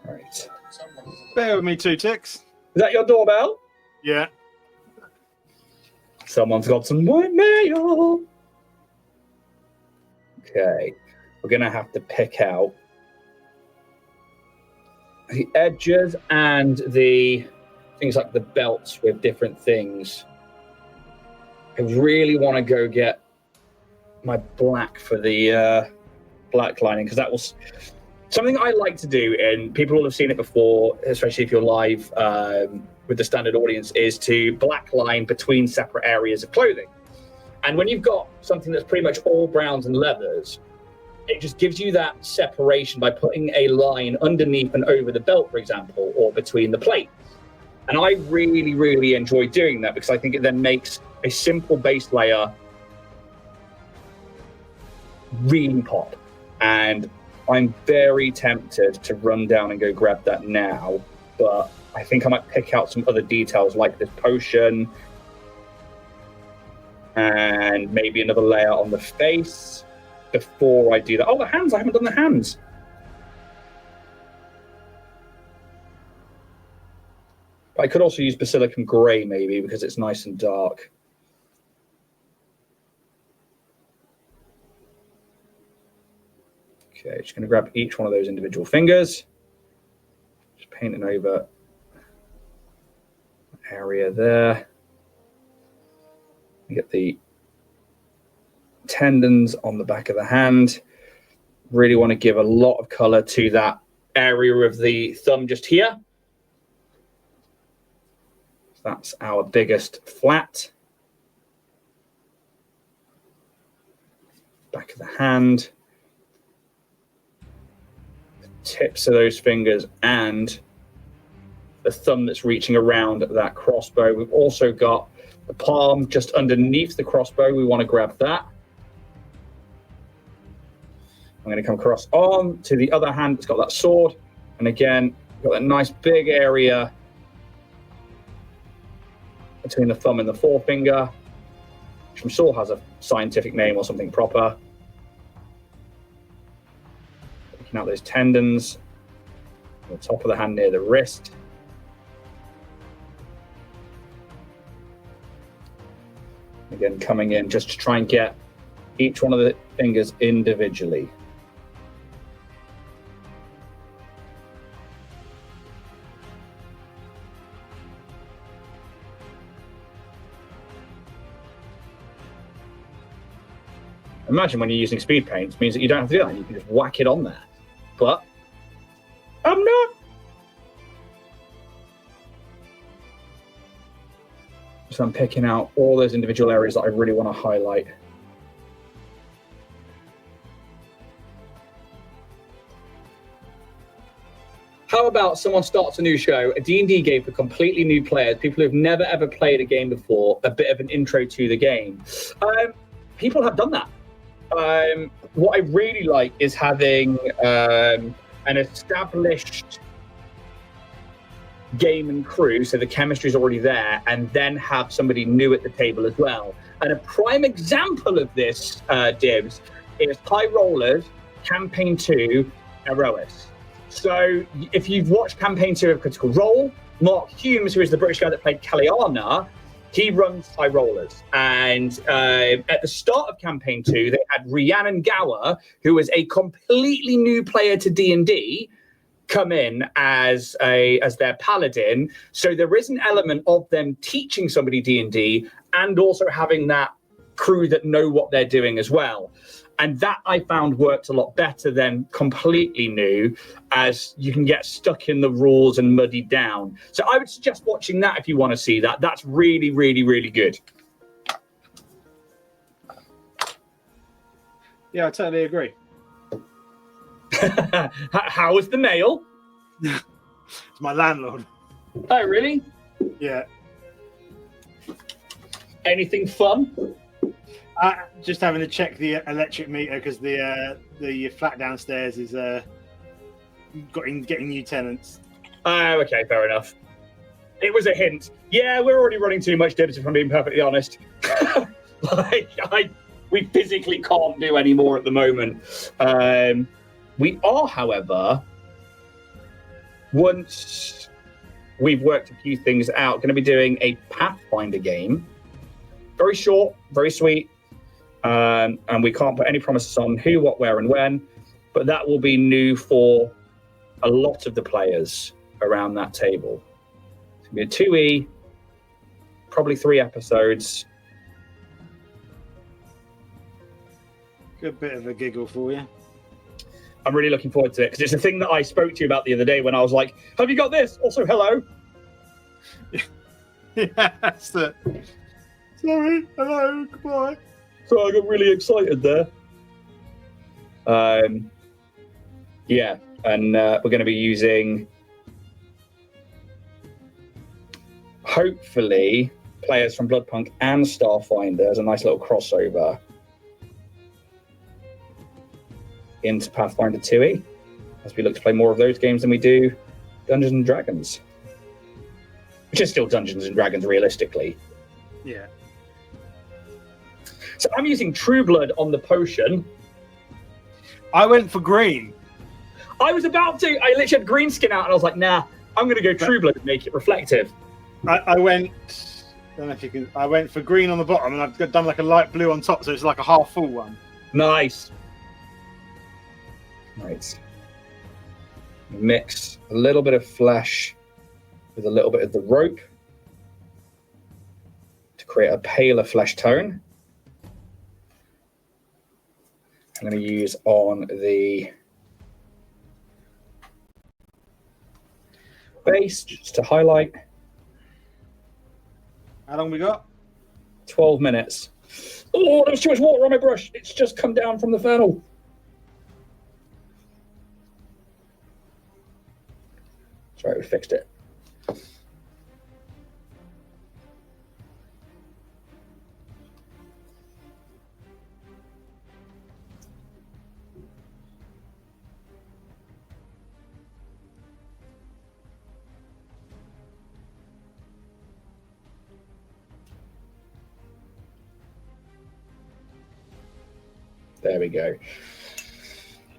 Right. Bear with me 2 ticks. Is that your doorbell? Yeah. Someone's got some white mail. Okay, we're going to have to pick out the edges and the things like the belts with different things. I really want to go get my black for the black lining, because that was something I like to do, and people will have seen it before, especially if you're live with the standard audience, is to black line between separate areas of clothing. And when you've got something that's pretty much all browns and leathers, it just gives you that separation by putting a line underneath and over the belt, for example, or between the plates. And I really, really enjoy doing that, because I think it then makes a simple base layer really pop. And I'm very tempted to run down and go grab that now, but I think I might pick out some other details like this potion and maybe another layer on the face before I do that. Oh, the hands! I haven't done the hands. I could also use Basilicum Grey maybe, because it's nice and dark. Okay, just going to grab each one of those individual fingers. Just painting over the area there. Get the tendons on the back of the hand. Really want to give a lot of color to that area of the thumb just here. That's our biggest flat. Back of the hand. The tips of those fingers and the thumb that's reaching around that crossbow. We've also got the palm just underneath the crossbow. We want to grab that. I'm going to come across on to the other hand. It's got that sword. And again, got that nice big area between the thumb and the forefinger, which I'm sure has a scientific name or something proper. Picking out those tendons on the top of the hand near the wrist. Again, coming in just to try and get each one of the fingers individually. Imagine when you're using speed paint, it means that you don't have to do that. You can just whack it on there. But I'm not. So I'm picking out all those individual areas that I really want to highlight. How about someone starts a new show, a D&D game for completely new players, people who've never ever played a game before, a bit of an intro to the game. People have done that. What I really like is having an established game and crew, so the chemistry is already there, and then have somebody new at the table as well. And a prime example of this, Dibs, is High Rollers, Campaign 2, Erois. So if you've watched Campaign 2 of Critical Role, Mark Humes, who is the British guy that played Kaliana, he runs High Rollers. And at the start of Campaign 2, they had Rhiannon Gower, who was a completely new player to D&D, come in as their paladin. So there is an element of them teaching somebody D&D and also having that crew that know what they're doing as well. And that I found worked a lot better than completely new, as you can get stuck in the rules and muddied down. So I would suggest watching that if you want to see that. That's really, really, really good. Yeah, I totally agree. How was the mail? It's my landlord. Oh, really? Yeah. Anything fun? Just having to check the electric meter because the flat downstairs is getting new tenants. Oh, okay, fair enough. It was a hint. Yeah, we're already running too much, Dibs, if I'm being perfectly honest. We physically can't do any more at the moment. We are, however, once we've worked a few things out, going to be doing a Pathfinder game very short, very sweet, and we can't put any promises on who, what, where, and when, but that will be new for a lot of the players around that table. It's going to be a 2E, probably 3 episodes. Good bit of a giggle for you. I'm really looking forward to it because it's a thing that I spoke to you about the other day when I was like, have you got this? Also, hello. Yeah, that's it. Sorry, hello, goodbye. So I got really excited there. Yeah, and we're going to be using, hopefully, players from Bloodpunk and Starfinder as a nice little crossover into Pathfinder 2E, as we look to play more of those games than we do Dungeons and Dragons, which is still Dungeons and Dragons realistically. Yeah. So I'm using True Blood on the potion. I went for green. I was about to. I literally had green skin out, and I was like, nah, I'm going to go True Blood and make it reflective. I went. I don't know if you can. I went for green on the bottom, and I've done like a light blue on top, so it's like a half full one. Nice. Right. Mix a little bit of flesh with a little bit of the rope to create a paler flesh tone. I'm going to use on the base just to highlight. How long we got? 12 minutes. Oh, there's too much water on my brush. It's just come down from the funnel. Sorry, we fixed it. There we go.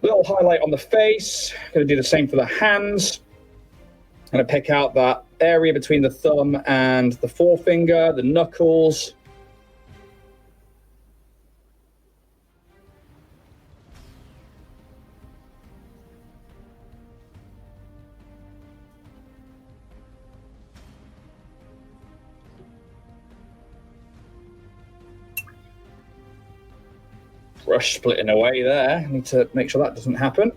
Little highlight on the face. Going to do the same for the hands. Going to pick out that area between the thumb and the forefinger, the knuckles. Brush splitting away there. I need to make sure that doesn't happen.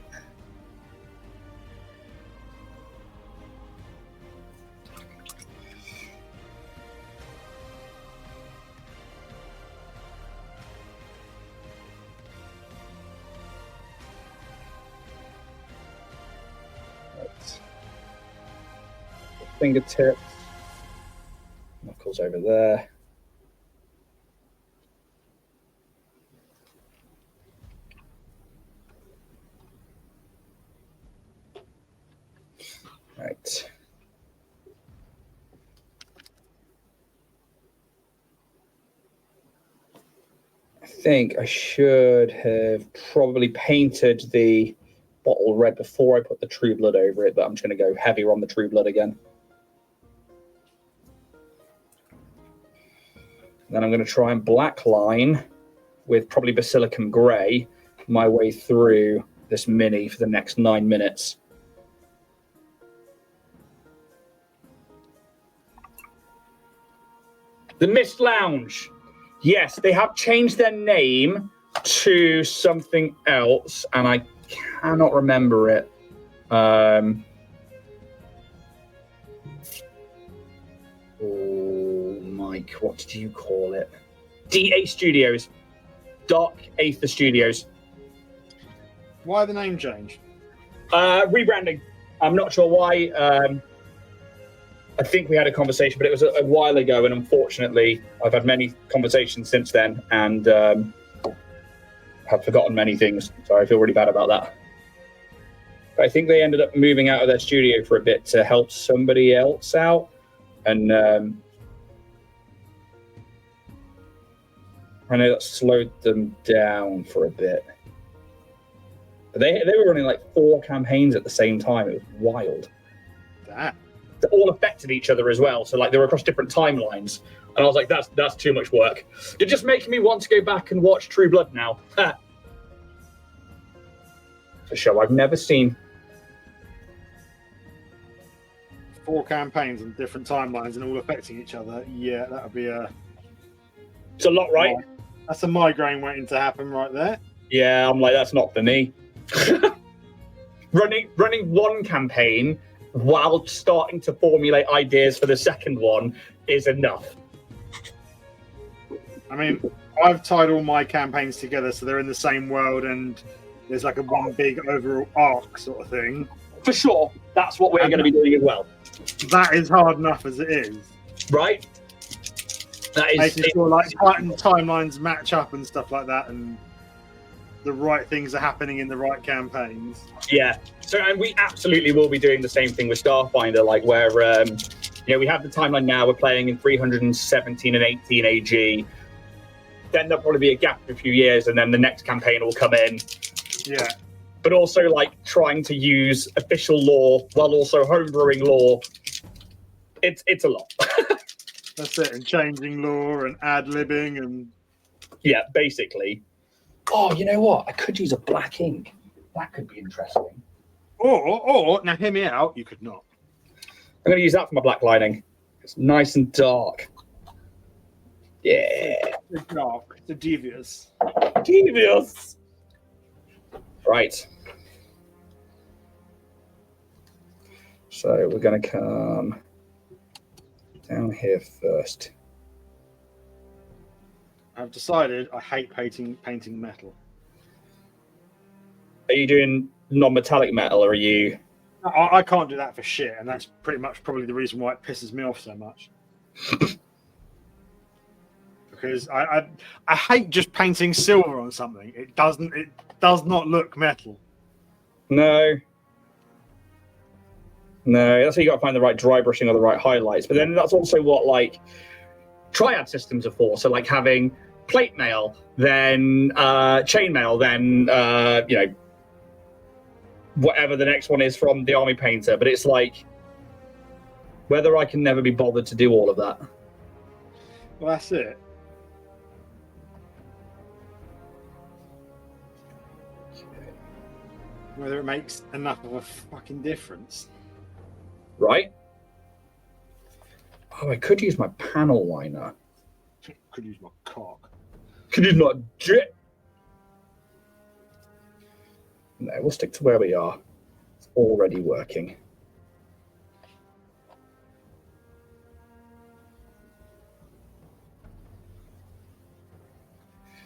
Fingertips, knuckles over there. Right. I think I should have probably painted the bottle red before I put the True Blood over it, but I'm just going to go heavier on the True Blood again. Then I'm going to try and black line with probably Basilicum Grey my way through this mini for the next 9 minutes. The Mist Lounge. Yes, they have changed their name to something else, and I cannot remember it. Oh, Mike, what did you call it? D8 Studios. Dark Aether Studios. Why the name change? Rebranding. I'm not sure why. I think we had a conversation, but it was a while ago, and unfortunately, I've had many conversations since then, and have forgotten many things, so I feel really bad about that. But I think they ended up moving out of their studio for a bit to help somebody else out, and I know that slowed them down for a bit. But they were running like 4 campaigns at the same time. It was wild. That. They all affected each other as well, so like they were across different timelines, And I was like, that's too much work. You're just making me want to go back and watch True Blood now. It's a show I've never seen. 4 campaigns on different timelines and all affecting each other. Yeah, that would be a... It's a lot, right? That's a migraine waiting to happen right there. Yeah, I'm like, that's not for me. running one campaign while starting to formulate ideas for the second one is enough. I mean, I've tied all my campaigns together so they're in the same world and there's like a one big overall arc sort of thing. For sure, that's what we're going to be doing as well. That is hard enough as it is. Right? That is making sure like timelines match up and stuff like that, and the right things are happening in the right campaigns. Yeah. So, and we absolutely will be doing the same thing with Starfinder, like where we have the timeline now. We're playing in 317 and 18 AG. Then there'll probably be a gap of a few years, and then the next campaign will come in. Yeah. But also like trying to use official lore while also homebrewing lore. It's a lot. That's it, and changing lore and ad-libbing and... Yeah, basically. Oh, you know what? I could use a black ink. That could be interesting. Or now hear me out, you could not. I'm going to use that for my black lining. It's nice and dark. Yeah. It's dark. It's devious. Devious. Right. So we're going to come down here first. I've decided I hate painting metal. Are you doing non-metallic metal, or are you... I can't do that for shit, and that's pretty much probably the reason why it pisses me off so much. Because I hate just painting silver on something. It does not look metal. No, that's how you got to find the right dry brushing or the right highlights. But then that's also what like triad systems are for. So like having plate mail, then chain mail, then whatever the next one is from the army painter. But it's like whether I can never be bothered to do all of that. Well, that's it. Whether it makes enough of a fucking difference. Right? Oh, I could use my panel liner. Could use my cock. Could use my jet. No, we'll stick to where we are. It's already working.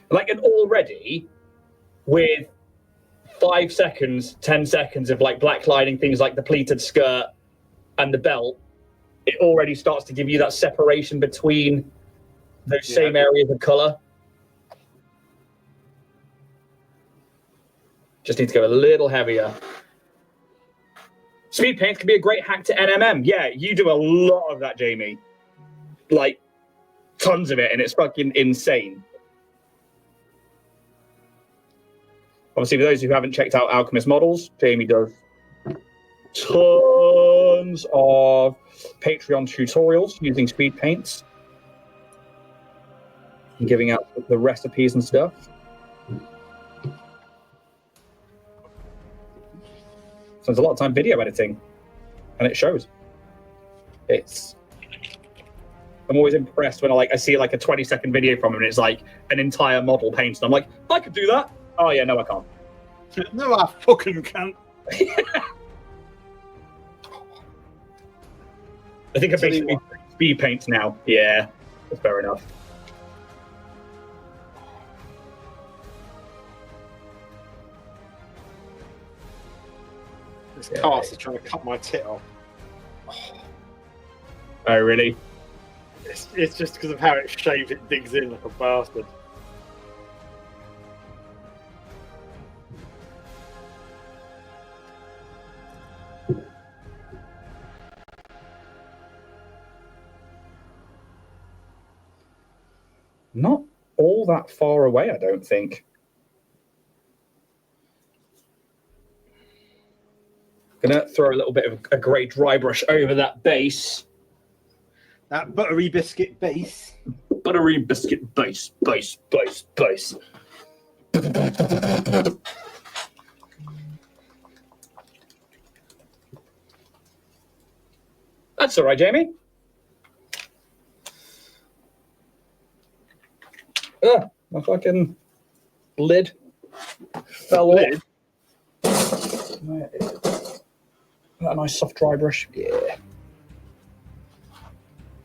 Like, and already with 5 seconds, 10 seconds of like black lining things like the pleated skirt and the belt, it already starts to give you that separation between those same areas of color. Just need to go a little heavier. Speed paint can be a great hack to NMM. Yeah, you do a lot of that, Jamie. Like, tons of it, and it's fucking insane. Obviously, for those who haven't checked out Alchemist Models, Jamie does tons of Patreon tutorials using speed paints and giving out the recipes and stuff. So there's a lot of time video editing, and it shows. I'm always impressed when I see like a 20-second video from him, and it's like an entire model painted. I'm like, I could do that. Oh yeah, no, I can't. No, I fucking can't. I think I basically speed paints now. Yeah, that's fair enough. This cast is trying to cut my tit off. Oh, really? It's just because of how it's shaved, it digs in like a bastard. Not all that far away, I don't think. Gonna throw a little bit of a grey dry brush over that base. That buttery biscuit base. Buttery biscuit base. That's all right, Jamie. My fucking lid fell off. There it is. A nice soft dry brush. Yeah.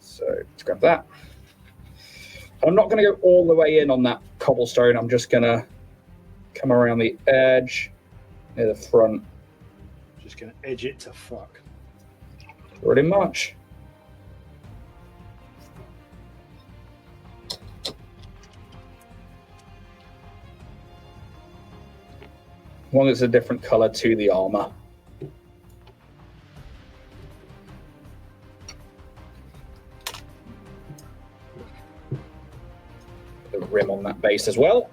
So let's grab that. I'm not going to go all the way in on that cobblestone. I'm just going to come around the edge near the front. Just going to edge it to fuck. Pretty much. As long as it's a different color to the armor. The rim on that base as well.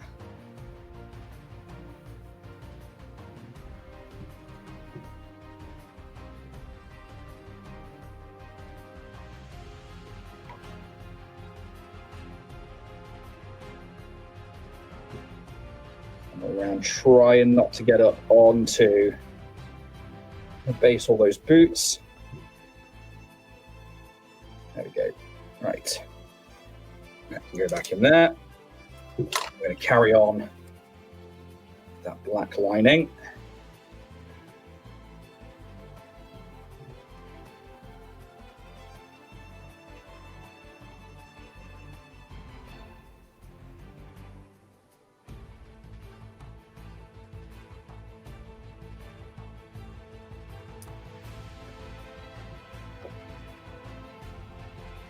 Around, trying not to get up onto the base, all those boots. There we go. Right. I can go back in there. I'm going to carry on that black lining.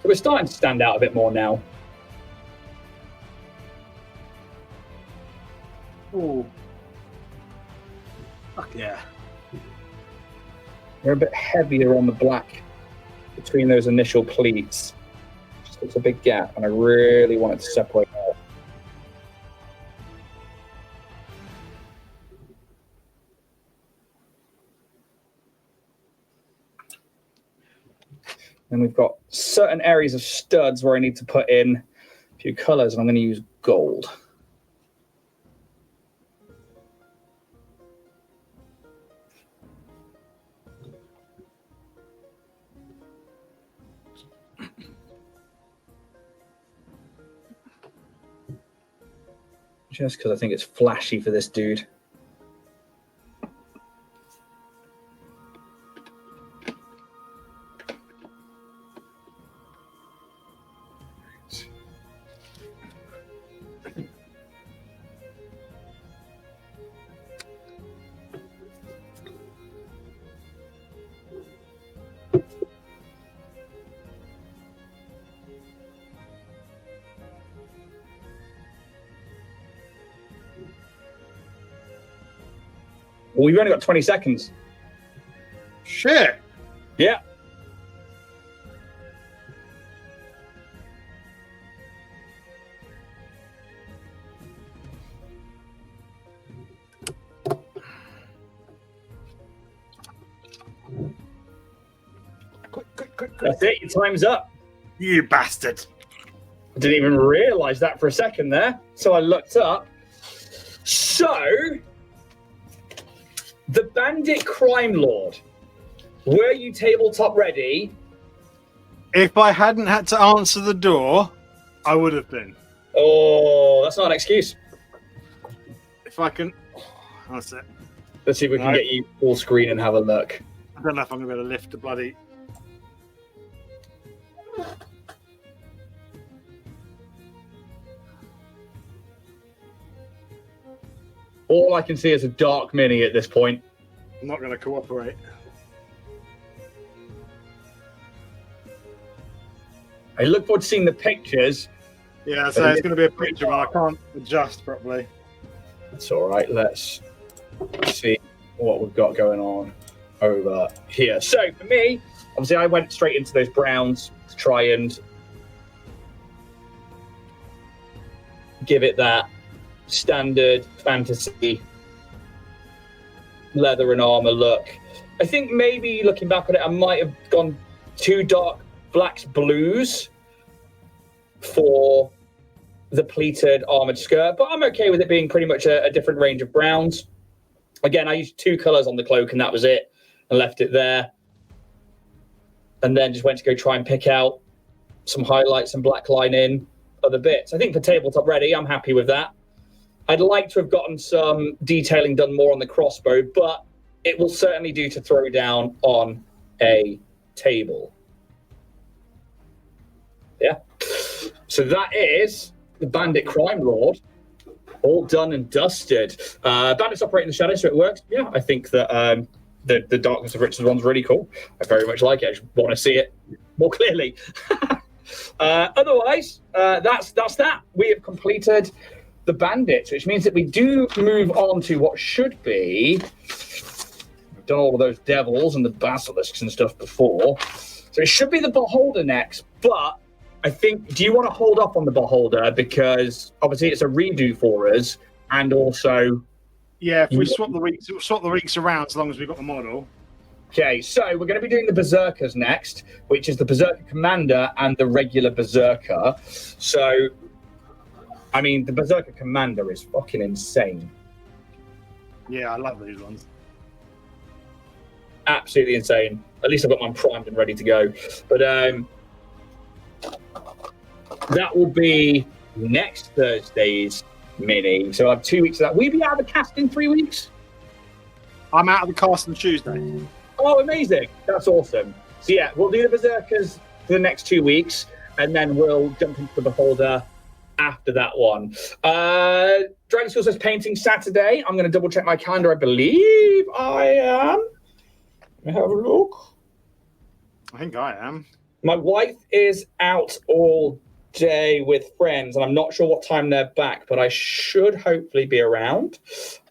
We're starting to stand out a bit more now. Oh. Fuck yeah. We're a bit heavier on the black between those initial pleats. Just looks a big gap, and I really want it to separate out. And we've got certain areas of studs where I need to put in a few colors, and I'm going to use gold. Just because I think it's flashy for this dude. Well, we've only got 20 seconds. Shit. Yeah. Quick. That's it. Your time's up. You bastard. I didn't even realize that for a second there. So I looked up. So, the Bandit Crime Lord. Were you tabletop ready? If I hadn't had to answer the door, I would have been. Oh, that's not an excuse. If I can... That's it. Let's see if we can get you full screen and have a look. I don't know if I'm going to be able to lift the bloody... All I can see is a dark mini at this point. I'm not going to cooperate. I look forward to seeing the pictures. Yeah, so it's going to be a picture, but I can't adjust properly. It's all right. Let's see what we've got going on over here. So for me, obviously, I went straight into those browns to try and give it that standard fantasy leather and armor look. I think maybe looking back on it, I might have gone too dark blacks, blues for the pleated armored skirt, but I'm okay with it being pretty much a different range of browns. Again, I used 2 colors on the cloak and that was it, and left it there. And then just went to go try and pick out some highlights and black line in other bits. I think for tabletop ready, I'm happy with that. I'd like to have gotten some detailing done more on the crossbow, but it will certainly do to throw down on a table. Yeah. So that is the Bandit Crime Lord, all done and dusted. Bandits operate in the shadows, so it works. Yeah, I think that the Darkness of Riches one's really cool. I very much like it. I just want to see it more clearly. Otherwise, that's that. We have completed the Bandits, which means that we do move on to what should be... We've done all of those devils and the basilisks and stuff before. So it should be the Beholder next, but I think, do you want to hold up on the Beholder? Because obviously it's a redo for us, and also... Yeah, if we swap the weeks around as long as we've got the model. Okay, so we're going to be doing the Berserkers next, which is the Berserker Commander and the regular Berserker. So, I mean, the Berserker Commander is fucking insane. Yeah, I love these ones. Absolutely insane. At least I've got mine primed and ready to go. But that will be next Thursday's mini. So I have 2 weeks of that. Will you be out of the cast in 3 weeks? I'm out of the cast on Tuesday. Oh, amazing. That's awesome. So yeah, we'll do the Berserkers for the next 2 weeks, and then we'll jump into the Beholder after that one. Dragon School says painting Saturday. I'm going to double check my calendar. I believe I am. Let me have a look. I think I am. My wife is out all day with friends, and I'm not sure what time they're back, but I should hopefully be around.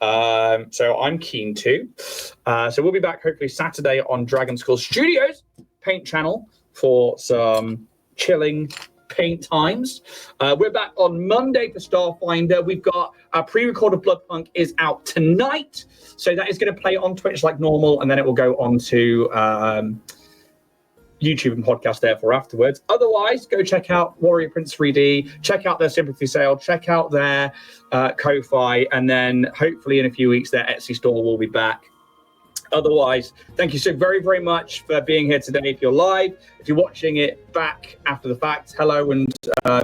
So I'm keen to. So we'll be back hopefully Saturday on Dragon School Studios paint channel for some chilling paint times. We're back on Monday for Starfinder. We've got our pre-recorded Bloodpunk is out tonight, so that is going to play on Twitch like normal, and then it will go on to YouTube and podcast therefore afterwards. Otherwise, go check out Warrior Prince 3D, check out their sympathy sale, check out their Ko-Fi, and then hopefully in a few weeks their Etsy store will be back. Otherwise, thank you so very, very much for being here today. If you're live, if you're watching it back after the fact, hello, and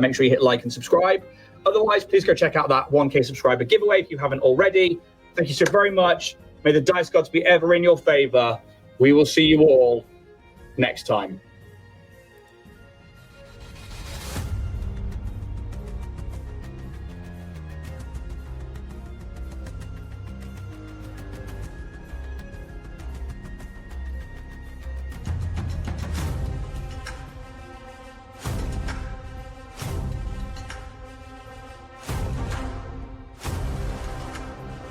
make sure you hit like and subscribe. Otherwise, please go check out that 1K subscriber giveaway if you haven't already. Thank you so very much. May the dice gods be ever in your favor. We will see you all next time.